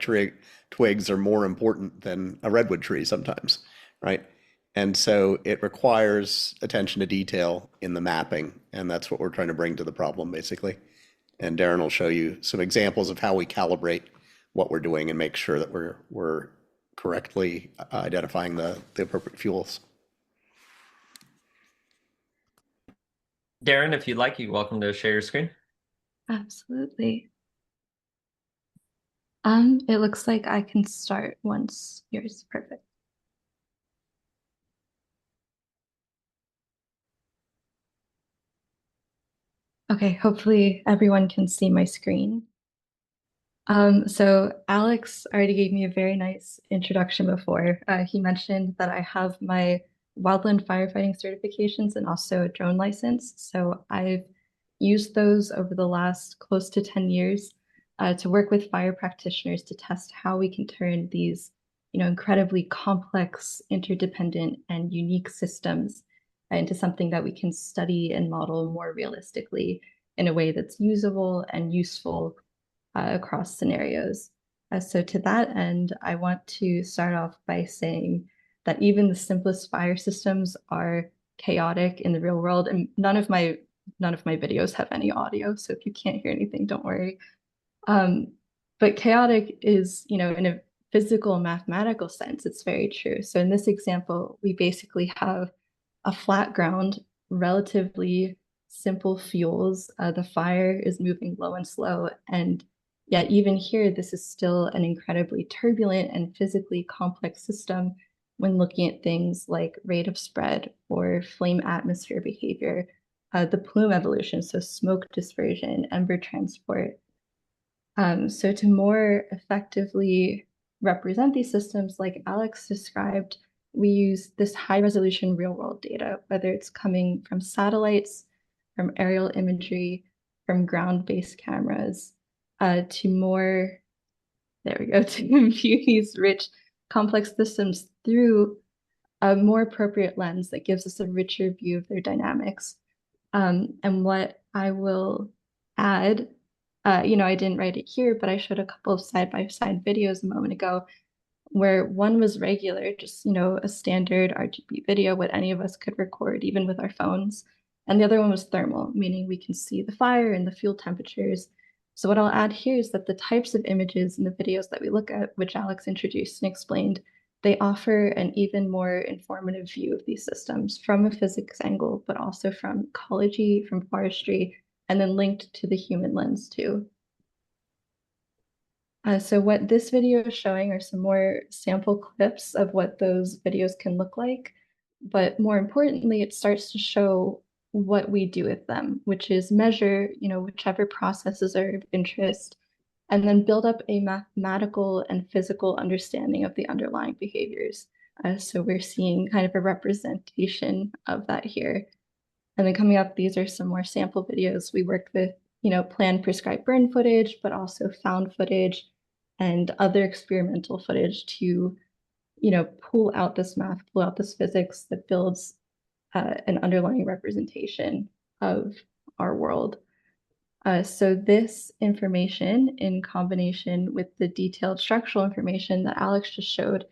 twigs are more important than a redwood tree sometimes, right? And so it requires attention to detail in the mapping, and that's what we're trying to bring to the problem, basically. And Darren will show you some examples of how we calibrate what we're doing and make sure that we're correctly identifying the appropriate fuels. Darren, if you'd like, you're welcome to share your screen. Absolutely. It looks like I can start once yours. Perfect. Okay, hopefully everyone can see my screen. So Alex already gave me a very nice introduction before. He mentioned that I have my wildland firefighting certifications and also a drone license. So I've used those over the last close to 10 years to work with fire practitioners to test how we can turn these, incredibly complex, interdependent, and unique systems into something that we can study and model more realistically in a way that's usable and useful across scenarios. So to that end, I want to start off by saying that even the simplest fire systems are chaotic in the real world, and none of my videos have any audio, so if you can't hear anything, don't worry. But chaotic is, in a physical mathematical sense, it's very true. So in this example, we basically have a flat ground, relatively simple fuels. The fire is moving low and slow, and yet even here, this is still an incredibly turbulent and physically complex system when looking at things like rate of spread or flame atmosphere behavior, the plume evolution, so smoke dispersion, ember transport. So to more effectively represent these systems, like Alex described, we use this high-resolution real-world data, whether it's coming from satellites, from aerial imagery, from ground-based cameras, to more, to view these rich, complex systems through a more appropriate lens that gives us a richer view of their dynamics. And what I will add, I didn't write it here, but I showed a couple of side-by-side videos a moment ago where one was regular, just, a standard RGB video, what any of us could record, even with our phones. And the other one was thermal, meaning we can see the fire and the fuel temperatures. So what I'll add here is that the types of images in the videos that we look at, which Alex introduced and explained, they offer an even more informative view of these systems from a physics angle, but also from ecology, from forestry, and then linked to the human lens too. So what this video is showing are some more sample clips of what those videos can look like. But more importantly, it starts to show what we do with them, which is measure, whichever processes are of interest, and then build up a mathematical and physical understanding of the underlying behaviors. So we're seeing kind of a representation of that here. And then coming up, these are some more sample videos. We worked with, planned prescribed burn footage, but also found footage and other experimental footage to, pull out this math, pull out this physics that builds an underlying representation of our world. So this information, in combination with the detailed structural information that Alex just showed,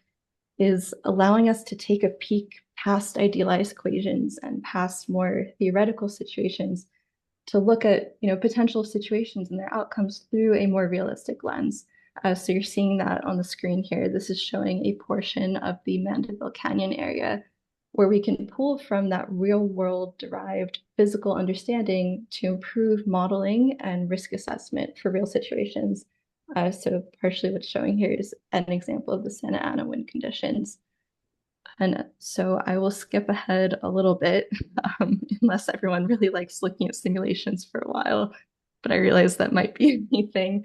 is allowing us to take a peek past idealized equations and past more theoretical situations to look at, potential situations and their outcomes through a more realistic lens. So you're seeing that on the screen here. This is showing a portion of the Mandeville Canyon area where we can pull from that real world derived physical understanding to improve modeling and risk assessment for real situations. So partially what's showing here is an example of the Santa Ana wind conditions. And so I will skip ahead a little bit, unless everyone really likes looking at simulations for a while, but I realize that might be anything.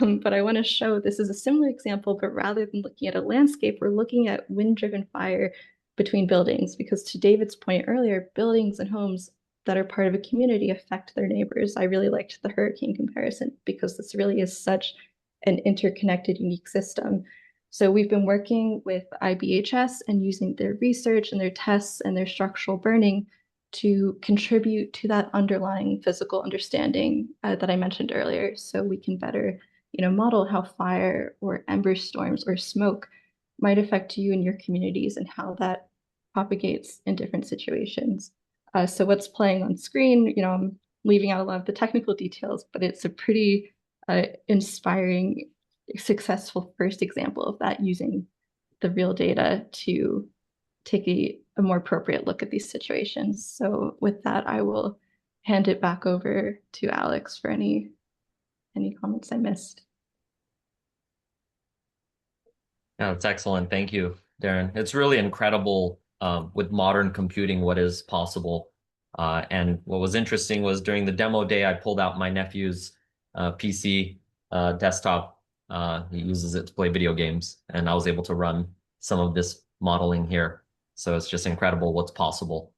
But I want to show this is a similar example, but rather than looking at a landscape, we're looking at wind-driven fire between buildings, because to David's point earlier, buildings and homes that are part of a community affect their neighbors. I really liked the hurricane comparison because this really is such an interconnected, unique system. So we've been working with IBHS and using their research and their tests and their structural burning to contribute to that underlying physical understanding that I mentioned earlier, so we can better, model how fire or ember storms or smoke might affect you and your communities and how that propagates in different situations. So what's playing on screen, I'm leaving out a lot of the technical details, but it's a pretty inspiring, successful first example of that, using the real data to take a more appropriate look at these situations. So with that, I will hand it back over to Alex for any comments I missed. Yeah, that's excellent. Thank you, Darren. It's really incredible with modern computing what is possible. And what was interesting was during the demo day, I pulled out my nephew's PC desktop. He uses it to play video games, and I was able to run some of this modeling here. So it's just incredible what's possible.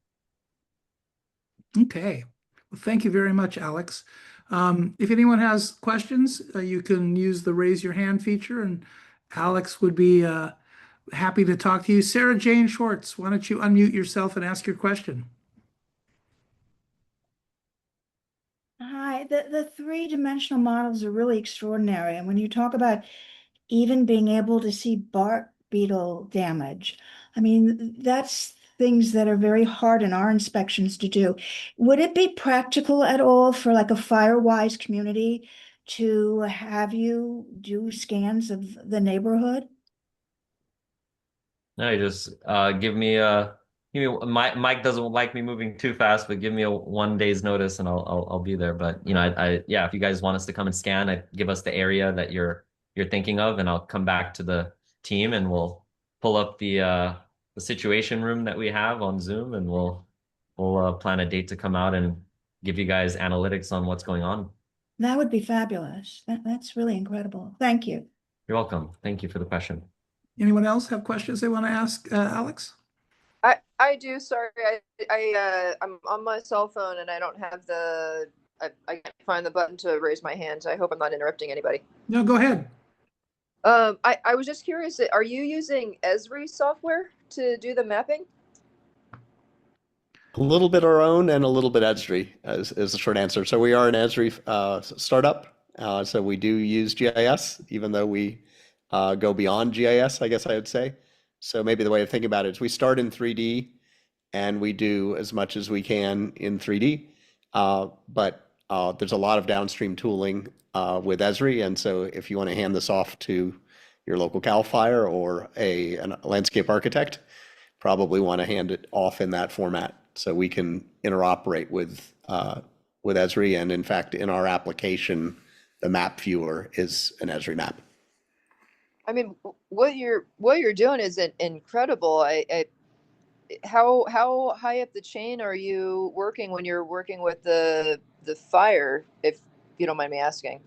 Okay. Well, thank you very much, Alex. If anyone has questions, you can use the raise your hand feature, and Alex would be happy to talk to you. Sarah Jane Schwartz, why don't you unmute yourself and ask your question? Hi, the three-dimensional models are really extraordinary. And when you talk about even being able to see bark beetle damage, I mean, that's things that are very hard in our inspections to do. Would it be practical at all for like a FireWise community to have you do scans of the neighborhood? No, you just give me Mike doesn't like me moving too fast, but give me a 1 day's notice and I'll be there. But yeah, if you guys want us to come and scan, give us the area that you're thinking of, and I'll come back to the team and we'll pull up the situation room that we have on Zoom, and we'll plan a date to come out and give you guys analytics on what's going on. That would be fabulous. That's really incredible. Thank you. You're welcome. Thank you for the question. Anyone else have questions they want to ask Alex? I do. Sorry, I'm on my cell phone and I don't have I can't find the button to raise my hand. So I hope I'm not interrupting anybody. No, go ahead. I was just curious. Are you using Esri software to do the mapping? A little bit our own and a little bit Esri is the short answer. So we are an Esri startup. So we do use GIS, even though we go beyond GIS, I guess I would say. So maybe the way of thinking about it is we start in 3D and we do as much as we can in 3D. But there's a lot of downstream tooling with Esri. And so if you want to hand this off to your local CAL FIRE or a landscape architect, probably want to hand it off in that format so we can interoperate with Esri. And in fact, in our application, the map viewer is an Esri map. I mean, what you're doing is incredible. How high up the chain are you working when you're working with the fire, if you don't mind me asking?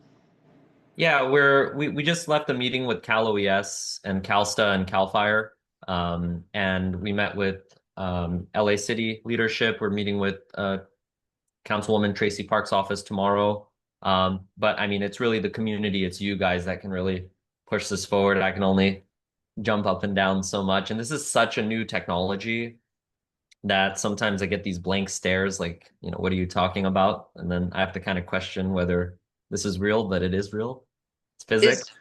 Yeah, we just left a meeting with Cal OES and CalSTA and CAL FIRE, and we met with LA City leadership. We're meeting with Councilwoman Tracy Park's office tomorrow. But I mean, it's really the community, it's you guys that can really push this forward. I can only jump up and down so much, and this is such a new technology that sometimes I get these blank stares, like, what are you talking about? And then I have to kind of question whether this is real, but it is real. It's physics.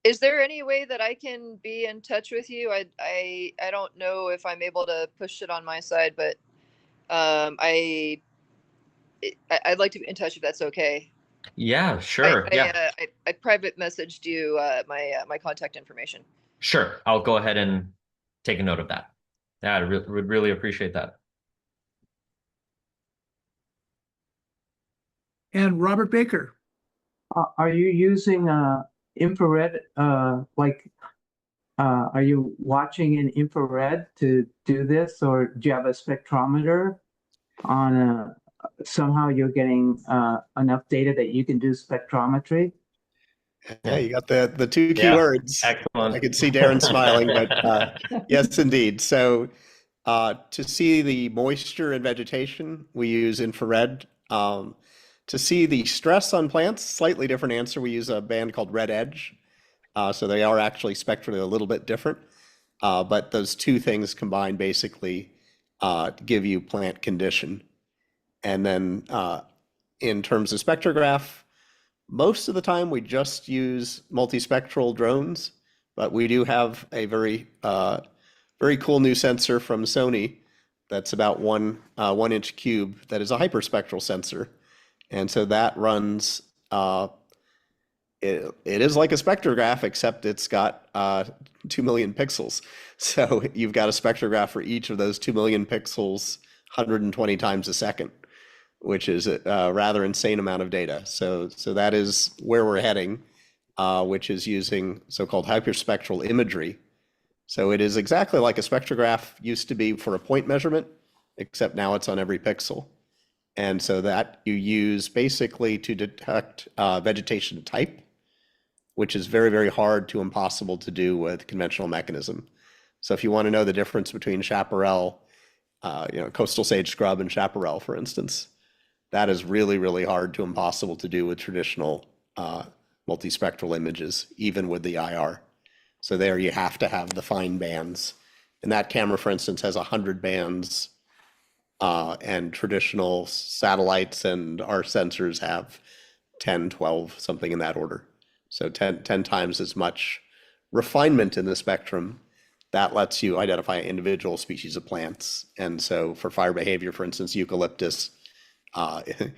Is there any way that I can be in touch with you? I don't know if I'm able to push it on my side, but I'd like to be in touch if that's okay. Yeah, sure. I private messaged you my contact information. Sure. I'll go ahead and take a note of that. Yeah, I would really appreciate that. And Robert Baker. Are you using infrared, are you watching in infrared to do this, or do you have a spectrometer on somehow you're getting enough data that you can do spectrometry? Yeah, you got the two keywords. Excellent. I can see Darren smiling, but yes, indeed. So to see the moisture in vegetation, we use infrared. To see the stress on plants, slightly different answer. We use a band called Red Edge. So they are actually spectrally a little bit different. But those two things combined basically give you plant condition. And then in terms of spectrograph, most of the time we just use multispectral drones, but we do have a very cool new sensor from Sony that's about 1 inch cube that is a hyperspectral sensor. And so that runs, it is like a spectrograph, except it's got 2 million pixels. So you've got a spectrograph for each of those 2 million pixels 120 times a second, which is a rather insane amount of data. So that is where we're heading, which is using so-called hyperspectral imagery. So it is exactly like a spectrograph used to be for a point measurement, except now it's on every pixel. And so that you use basically to detect vegetation type, which is very, very hard to impossible to do with conventional mechanism. So if you want to know the difference between chaparral, coastal sage scrub and chaparral, for instance, that is really, really hard to impossible to do with traditional multispectral images, even with the IR. So there you have to have the fine bands. And that camera, for instance, has 100 bands. And traditional satellites and our sensors have 10, 12, something in that order. So 10 times as much refinement in the spectrum. That lets you identify individual species of plants. And so for fire behavior, for instance, eucalyptus and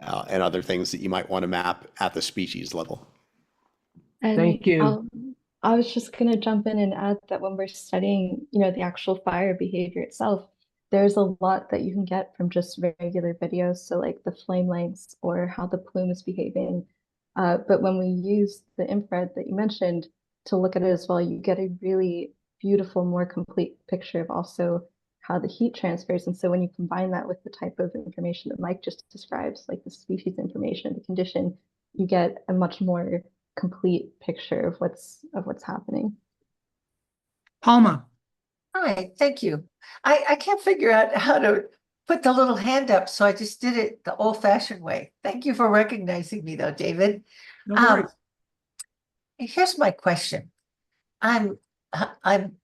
other things that you might want to map at the species level. And Thank you. I was just going to jump in and add that when we're studying, the actual fire behavior itself, there's a lot that you can get from just regular videos. So like the flame lengths or how the plume is behaving. But when we use the infrared that you mentioned to look at it as well, you get a really beautiful, more complete picture of also how the heat transfers. And so when you combine that with the type of information that Mike just describes, like the species information, the condition, you get a much more complete picture of what's happening. Palma. Hi, thank you. I can't figure out how to put the little hand up, so I just did it the old-fashioned way. Thank you for recognizing me, though, David. No worries. Here's my question. I'm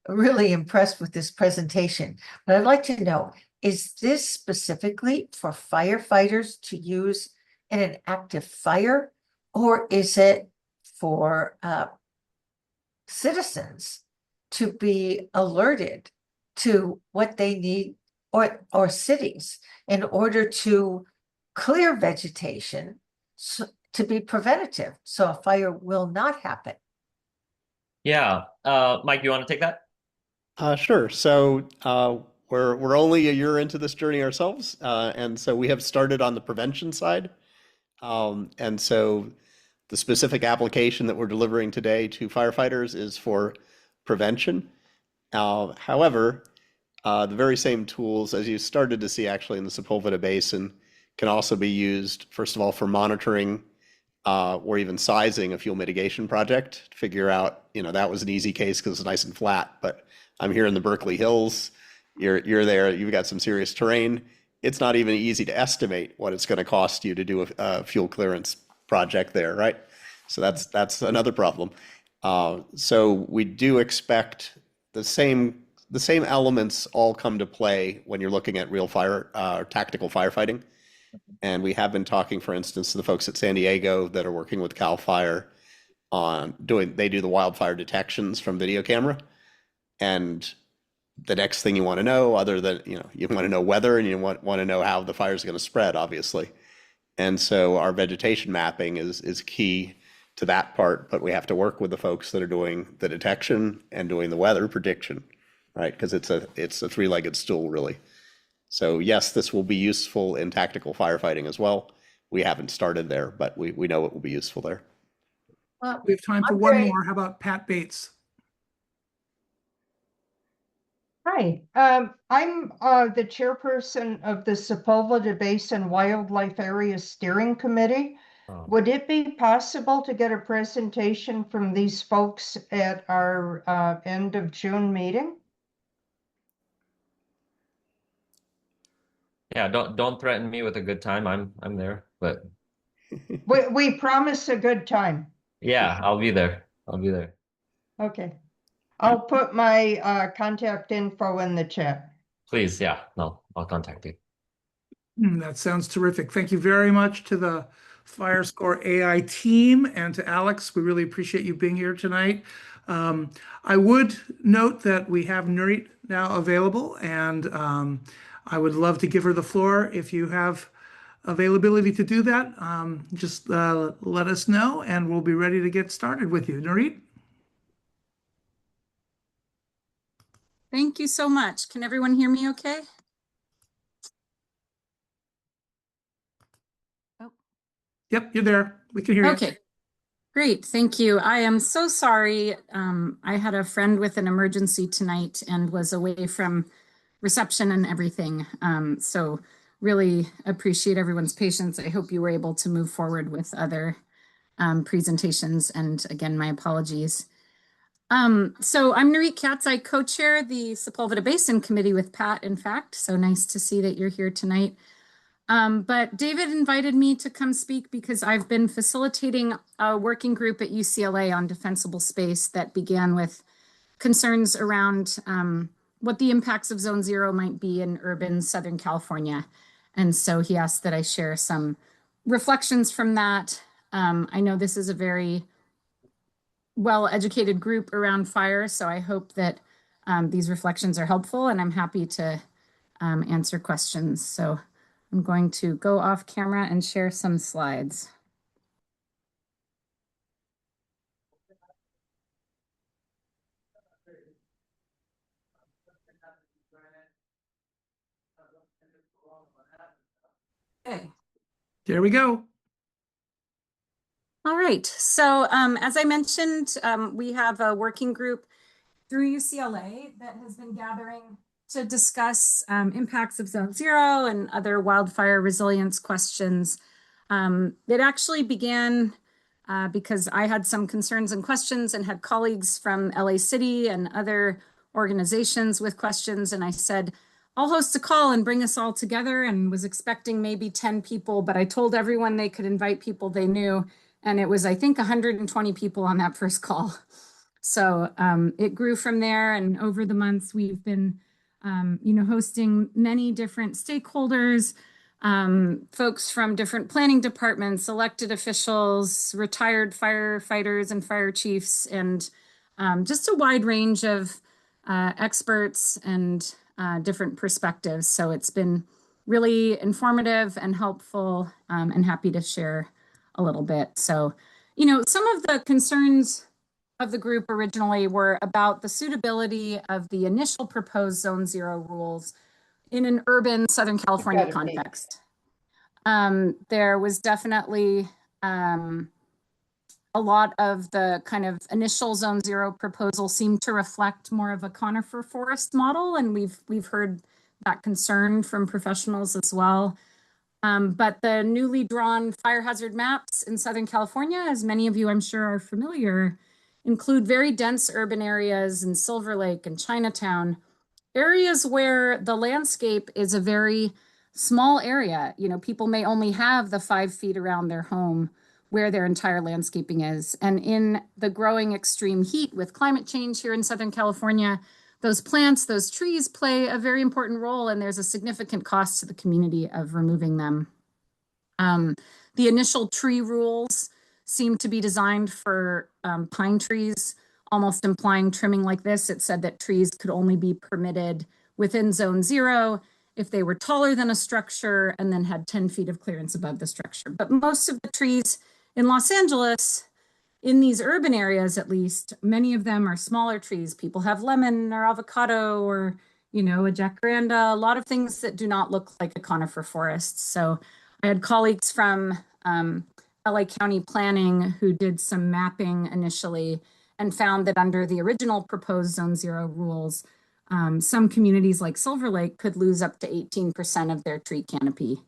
really impressed with this presentation, but I'd like to know, is this specifically for firefighters to use in an active fire, or is it for citizens to be alerted to what they need, or cities, in order to clear vegetation to be preventative so a fire will not happen? Yeah. Mike, you want to take that? Sure. So we're only a year into this journey ourselves, and so we have started on the prevention side. And so the specific application that we're delivering today to firefighters is for prevention. However, the very same tools, as you started to see actually in the Sepulveda Basin, can also be used, first of all, for monitoring or even sizing a fuel mitigation project to figure out, that was an easy case because it's nice and flat. But I'm here in the Berkeley Hills. You're there. You've got some serious terrain. It's not even easy to estimate what it's going to cost you to do a fuel clearance project there, right? So that's another problem. So we do expect the same elements all come to play when you're looking at real fire tactical firefighting. And we have been talking, for instance, to the folks at San Diego that are working with CAL FIRE on they do the wildfire detections from video camera. And the next thing you want to know, other than, you want to know weather and you want to know how the fire is going to spread, obviously. And so our vegetation mapping is key to that part, but we have to work with the folks that are doing the detection and doing the weather prediction, right? Because it's a three-legged stool, really. So yes, this will be useful in tactical firefighting as well. We haven't started there, but we know it will be useful there. We have time for one more. How about Pat Bates? Hi, I'm the chairperson of the Sepulveda Basin Wildlife Area Steering Committee. Would it be possible to get a presentation from these folks at our end of June meeting? Yeah, don't threaten me with a good time. I'm there, but We promise a good time. yeah, I'll be there. I'll be there. Okay. I'll put my contact info in the chat. Please, yeah. No, I'll contact you. That sounds terrific. Thank you very much to the FireScore AI team and to Alex. We really appreciate you being here tonight. I would note that we have Nurit now available, and I would love to give her the floor. If you have availability to do that, just let us know, and we'll be ready to get started with you. Nurit? Thank you so much. Can everyone hear me okay? Oh. Yep, you're there. We can hear you. Okay, great. Thank you. I am so sorry. I had a friend with an emergency tonight and was away from reception and everything. So really appreciate everyone's patience. I hope you were able to move forward with other presentations. And again, my apologies. So I'm Nurit Katz. I co-chair the Sepulveda Basin Committee with Pat, in fact. So nice to see that you're here tonight. But David invited me to come speak because I've been facilitating a working group at UCLA on defensible space that began with concerns around what the impacts of Zone Zero might be in urban Southern California. And so he asked that I share some reflections from that. I know this is a very well-educated group around fire, so I hope that these reflections are helpful, and I'm happy to answer questions. So I'm going to go off camera and share some slides. Okay. There we go. All right. So as I mentioned, we have a working group through UCLA that has been gathering to discuss impacts of Zone Zero and other wildfire resilience questions. It actually began because I had some concerns and questions and had colleagues from LA City and other organizations with questions. And I said, I'll host a call and bring us all together, and was expecting maybe 10 people, but I told everyone they could invite people they knew. And it was, I think, 120 people on that first call. So it grew from there. And over the months, we've been, hosting many different stakeholders, folks from different planning departments, elected officials, retired firefighters and fire chiefs, and just a wide range of experts and different perspectives. So it's been really informative and helpful, and happy to share a little bit. So, some of the concerns of the group originally were about the suitability of the initial proposed Zone 0 rules in an urban Southern California context. There was definitely a lot of the kind of initial Zone 0 proposal seemed to reflect more of a conifer forest model, and we've heard that concern from professionals as well. But the newly drawn fire hazard maps in Southern California, as many of you I'm sure are familiar, include very dense urban areas in Silver Lake and Chinatown, areas where the landscape is a very small area. You know, people may only have the 5 feet around their home where their entire landscaping is. And in the growing extreme heat with climate change here in Southern California, those plants, those trees play a very important role, and there's a significant cost to the community of removing them. The initial tree rules seem to be designed for pine trees, almost implying trimming like this. It said that trees could only be permitted within Zone 0 if they were taller than a structure and then had 10 feet of clearance above the structure. But most of the trees in Los Angeles, in these urban areas at least, many of them are smaller trees. People have lemon or avocado or, you know, a jacaranda, a lot of things that do not look like a conifer forest. So I had colleagues from LA County Planning who did some mapping initially and found that under the original proposed Zone 0 rules, some communities like Silver Lake could lose up to 18% of their tree canopy,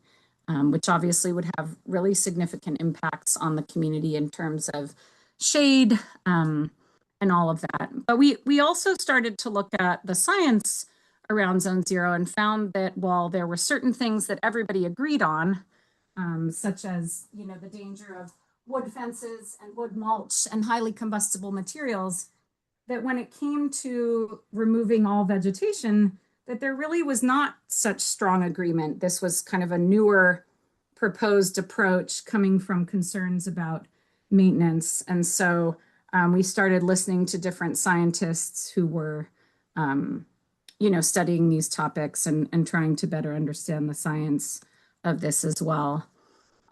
which obviously would have really significant impacts on the community in terms of shade and all of that. But we also started to look at the science around Zone 0 and found that while there were certain things that everybody agreed on, such as, you know, the danger of wood fences and wood mulch and highly combustible materials, that when it came to removing all vegetation, that there really was not such strong agreement. This was kind of a newer proposed approach coming from concerns about maintenance. And so we started listening to different scientists who were, you know, studying these topics and trying to better understand the science of this as well.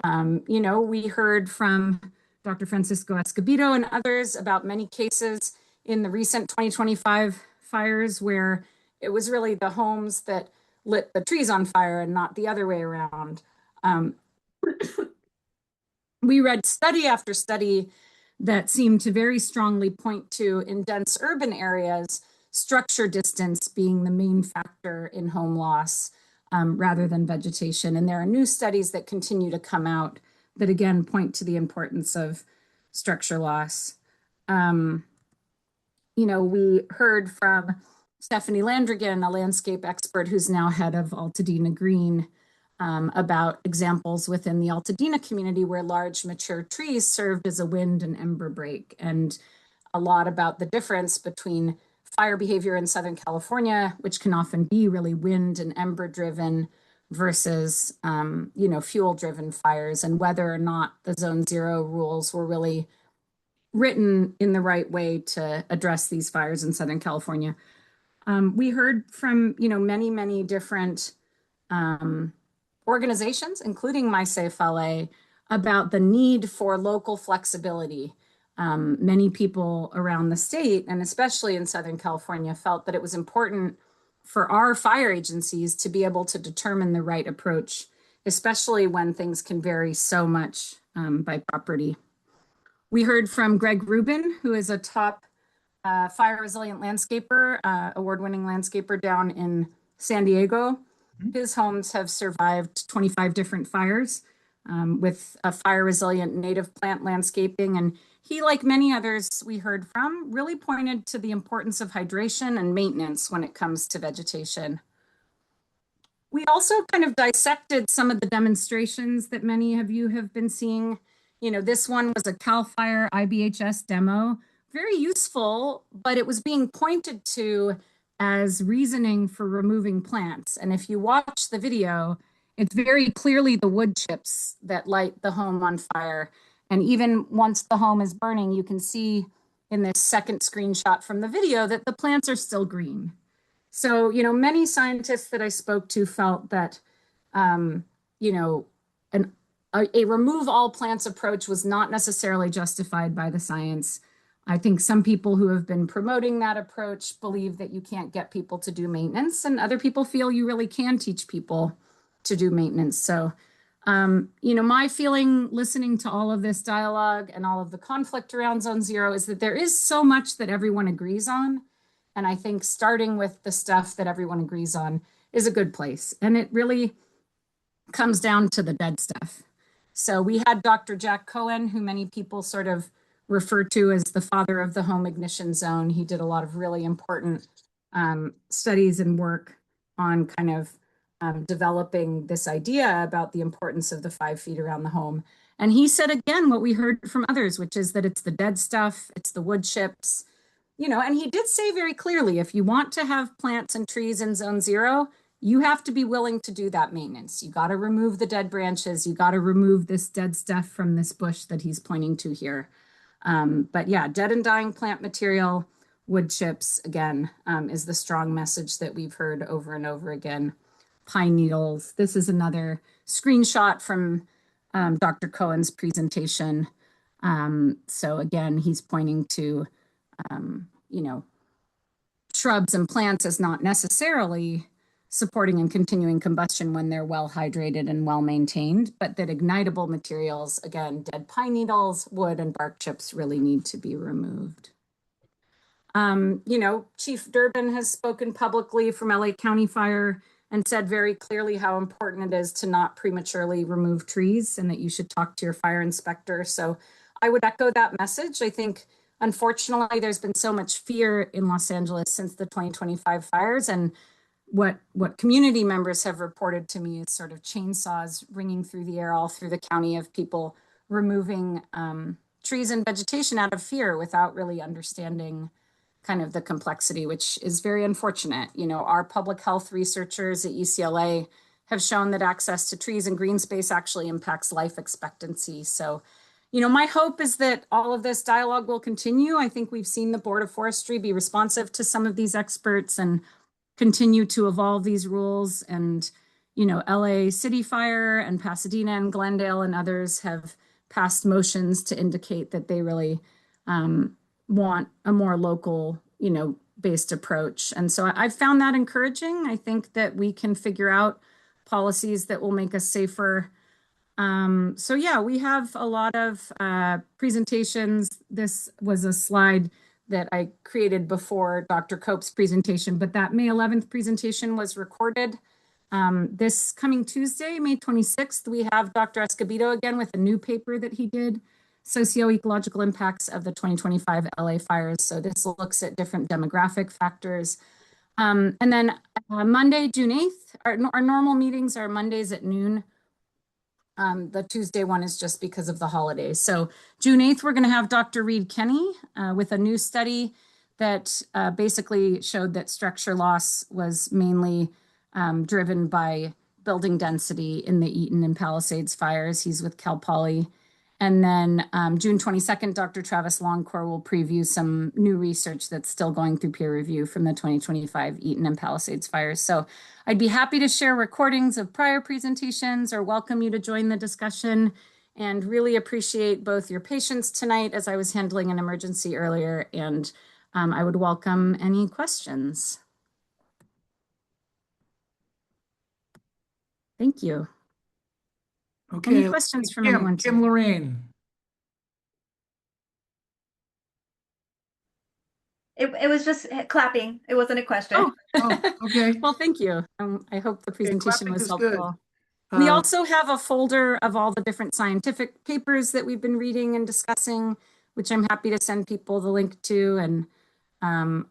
You know, we heard from Dr. Francisco Escobedo and others about many cases in the recent 2025 fires where it was really the homes that lit the trees on fire and not the other way around. We read study after study that seemed to very strongly point to, in dense urban areas, structure distance being the main factor in home loss rather than vegetation. And there are new studies that continue to come out that again point to the importance of structure loss. You know, we heard from Stephanie Landrigan, a landscape expert who's now head of Altadena Green, about examples within the Altadena community where large mature trees served as a wind and ember break, and a lot about the difference between fire behavior in Southern California, which can often be really wind and ember driven, versus you know, fuel driven fires, and whether or not the Zone 0 rules were really written in the right way to address these fires in Southern California. We heard from, you know, many different organizations, including MySafe LA, about the need for local flexibility. Many people around the state, and especially in Southern California, felt that it was important for our fire agencies to be able to determine the right approach, especially when things can vary so much by property. We heard from Greg Rubin, who is a top fire resilient landscaper, award-winning landscaper down in San Diego. His homes have survived 25 different fires with a fire resilient native plant landscaping. And he, like many others we heard from, really pointed to the importance of hydration and maintenance when it comes to vegetation. We also kind of dissected some of the demonstrations that many of you have been seeing. You know, this one was a CAL FIRE IBHS demo, very useful, but it was being pointed to as reasoning for removing plants. And if you watch the video, it's very clearly the wood chips that light the home on fire. And even once the home is burning, you can see in this second screenshot from the video that the plants are still green. So, you know, many scientists that I spoke to felt that, you know, a remove all plants approach was not necessarily justified by the science. I think some people who have been promoting that approach believe that you can't get people to do maintenance, and other people feel you really can teach people to do maintenance. So, my feeling listening to all of this dialogue and all of the conflict around Zone Zero is that there is so much that everyone agrees on. And I think starting with the stuff that everyone agrees on is a good place. And it really comes down to the dead stuff. So we had Dr. Jack Cohen, who many people sort of refer to as the father of the home ignition zone. He did a lot of really important studies and work on kind of developing this idea about the importance of the 5 feet around the home. And he said again what we heard from others, which is that it's the dead stuff, it's the wood chips, and he did say very clearly, if you want to have plants and trees in Zone Zero, you have to be willing to do that maintenance. You got to remove the dead branches. You got to remove this dead stuff from this bush that he's pointing to here. But yeah, dead and dying plant material, wood chips, again, is the strong message that we've heard over and over again. Pine needles. This is another screenshot from Dr. Cohen's presentation. So again, he's pointing to, shrubs and plants as not necessarily supporting and continuing combustion when they're well hydrated and well maintained, but that ignitable materials, again, dead pine needles, wood, and bark chips really need to be removed. Chief Durbin has spoken publicly from LA County Fire and said very clearly how important it is to not prematurely remove trees and that you should talk to your fire inspector. So I would echo that message. I think, unfortunately, there's been so much fear in Los Angeles since the 2025 fires, and what community members have reported to me is sort of chainsaws ringing through the air all through the county of people removing trees and vegetation out of fear without really understanding kind of the complexity, which is very unfortunate. Our public health researchers at UCLA have shown that access to trees and green space actually impacts life expectancy. So, my hope is that all of this dialogue will continue. I think we've seen the Board of Forestry be responsive to some of these experts and continue to evolve these rules. And, LA City Fire and Pasadena and Glendale and others have passed motions to indicate that they really want a more local, based approach. And so I've found that encouraging. I think that we can figure out policies that will make us safer. So yeah, we have a lot of presentations. This was a slide that I created before Dr. Cope's presentation, but that May 11th presentation was recorded. This coming Tuesday, May 26th, we have Dr. Escobedo again with a new paper that he did, Socio-Ecological Impacts of the 2025 LA Fires. So this looks at different demographic factors. And then Monday, June 8th, our normal meetings are Mondays at noon. The Tuesday one is just because of the holidays. So June 8th, we're going to have Dr. Reed Kenny with a new study that basically showed that structure loss was mainly driven by building density in the Eaton and Palisades fires. He's with Cal Poly. And then June 22nd, Dr. Travis Longcore will preview some new research that's still going through peer review from the 2025 Eaton and Palisades fires. So I'd be happy to share recordings of prior presentations or welcome you to join the discussion, and really appreciate both your patience tonight as I was handling an emergency earlier, and I would welcome any questions. Thank you. Okay. Any questions from anyone? Kim Lorraine. It was just clapping. It wasn't a question. Oh, okay. Well, thank you. I hope the presentation was helpful. Good. We also have a folder of all the different scientific papers that we've been reading and discussing, which I'm happy to send people the link to, and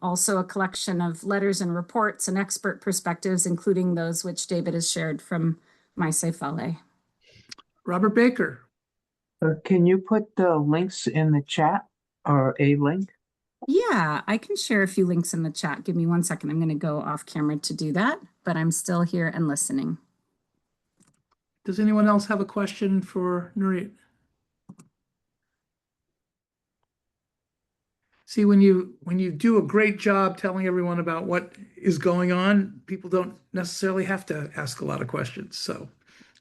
also a collection of letters and reports and expert perspectives, including those which David has shared from MySafe LA. Robert Baker. Can you put the links in the chat, or a link? Yeah, I can share a few links in the chat. Give me 1 second. I'm going to go off camera to do that, but I'm still here and listening. Does anyone else have a question for Nurit? See, when you do a great job telling everyone about what is going on, people don't necessarily have to ask a lot of questions. So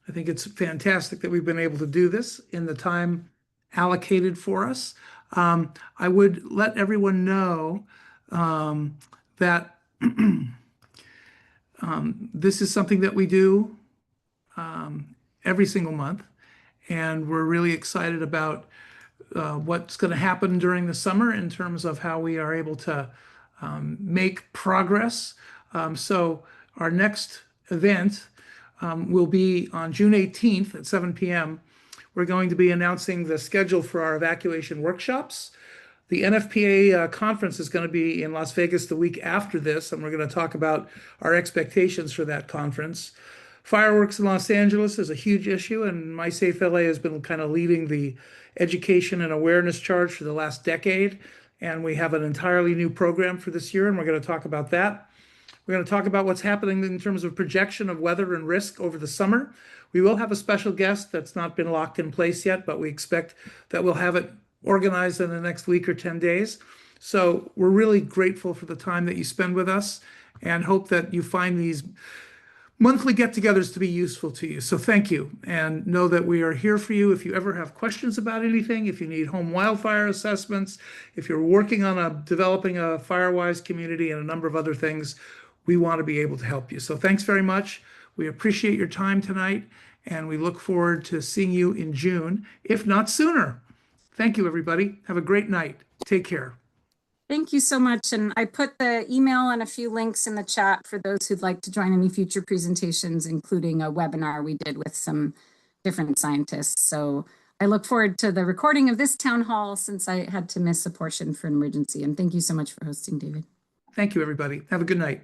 I think it's fantastic that we've been able to do this in the time allocated for us. I would let everyone know that this is something that we do every single month, and we're really excited about what's going to happen during the summer in terms of how we are able to make progress. So our next event will be on June 18th at 7 p.m. We're going to be announcing the schedule for our evacuation workshops. The NFPA conference is going to be in Las Vegas the week after this, and we're going to talk about our expectations for that conference. Fireworks in Los Angeles is a huge issue, and MySafe LA has been kind of leading the education and awareness charge for the last decade. And we have an entirely new program for this year, and we're going to talk about that. We're going to talk about what's happening in terms of projection of weather and risk over the summer. We will have a special guest that's not been locked in place yet, but we expect that we'll have it organized in the next week or 10 days. So we're really grateful for the time that you spend with us and hope that you find these monthly get-togethers to be useful to you. So thank you, and know that we are here for you if you ever have questions about anything, if you need home wildfire assessments, if you're working on developing a Firewise community and a number of other things, we want to be able to help you. So thanks very much. We appreciate your time tonight, and we look forward to seeing you in June, if not sooner. Thank you, everybody. Have a great night. Take care. Thank you so much. And I put the email and a few links in the chat for those who'd like to join any future presentations, including a webinar we did with some different scientists. So I look forward to the recording of this town hall since I had to miss a portion for an emergency. And thank you so much for hosting, David. Thank you, everybody. Have a good night.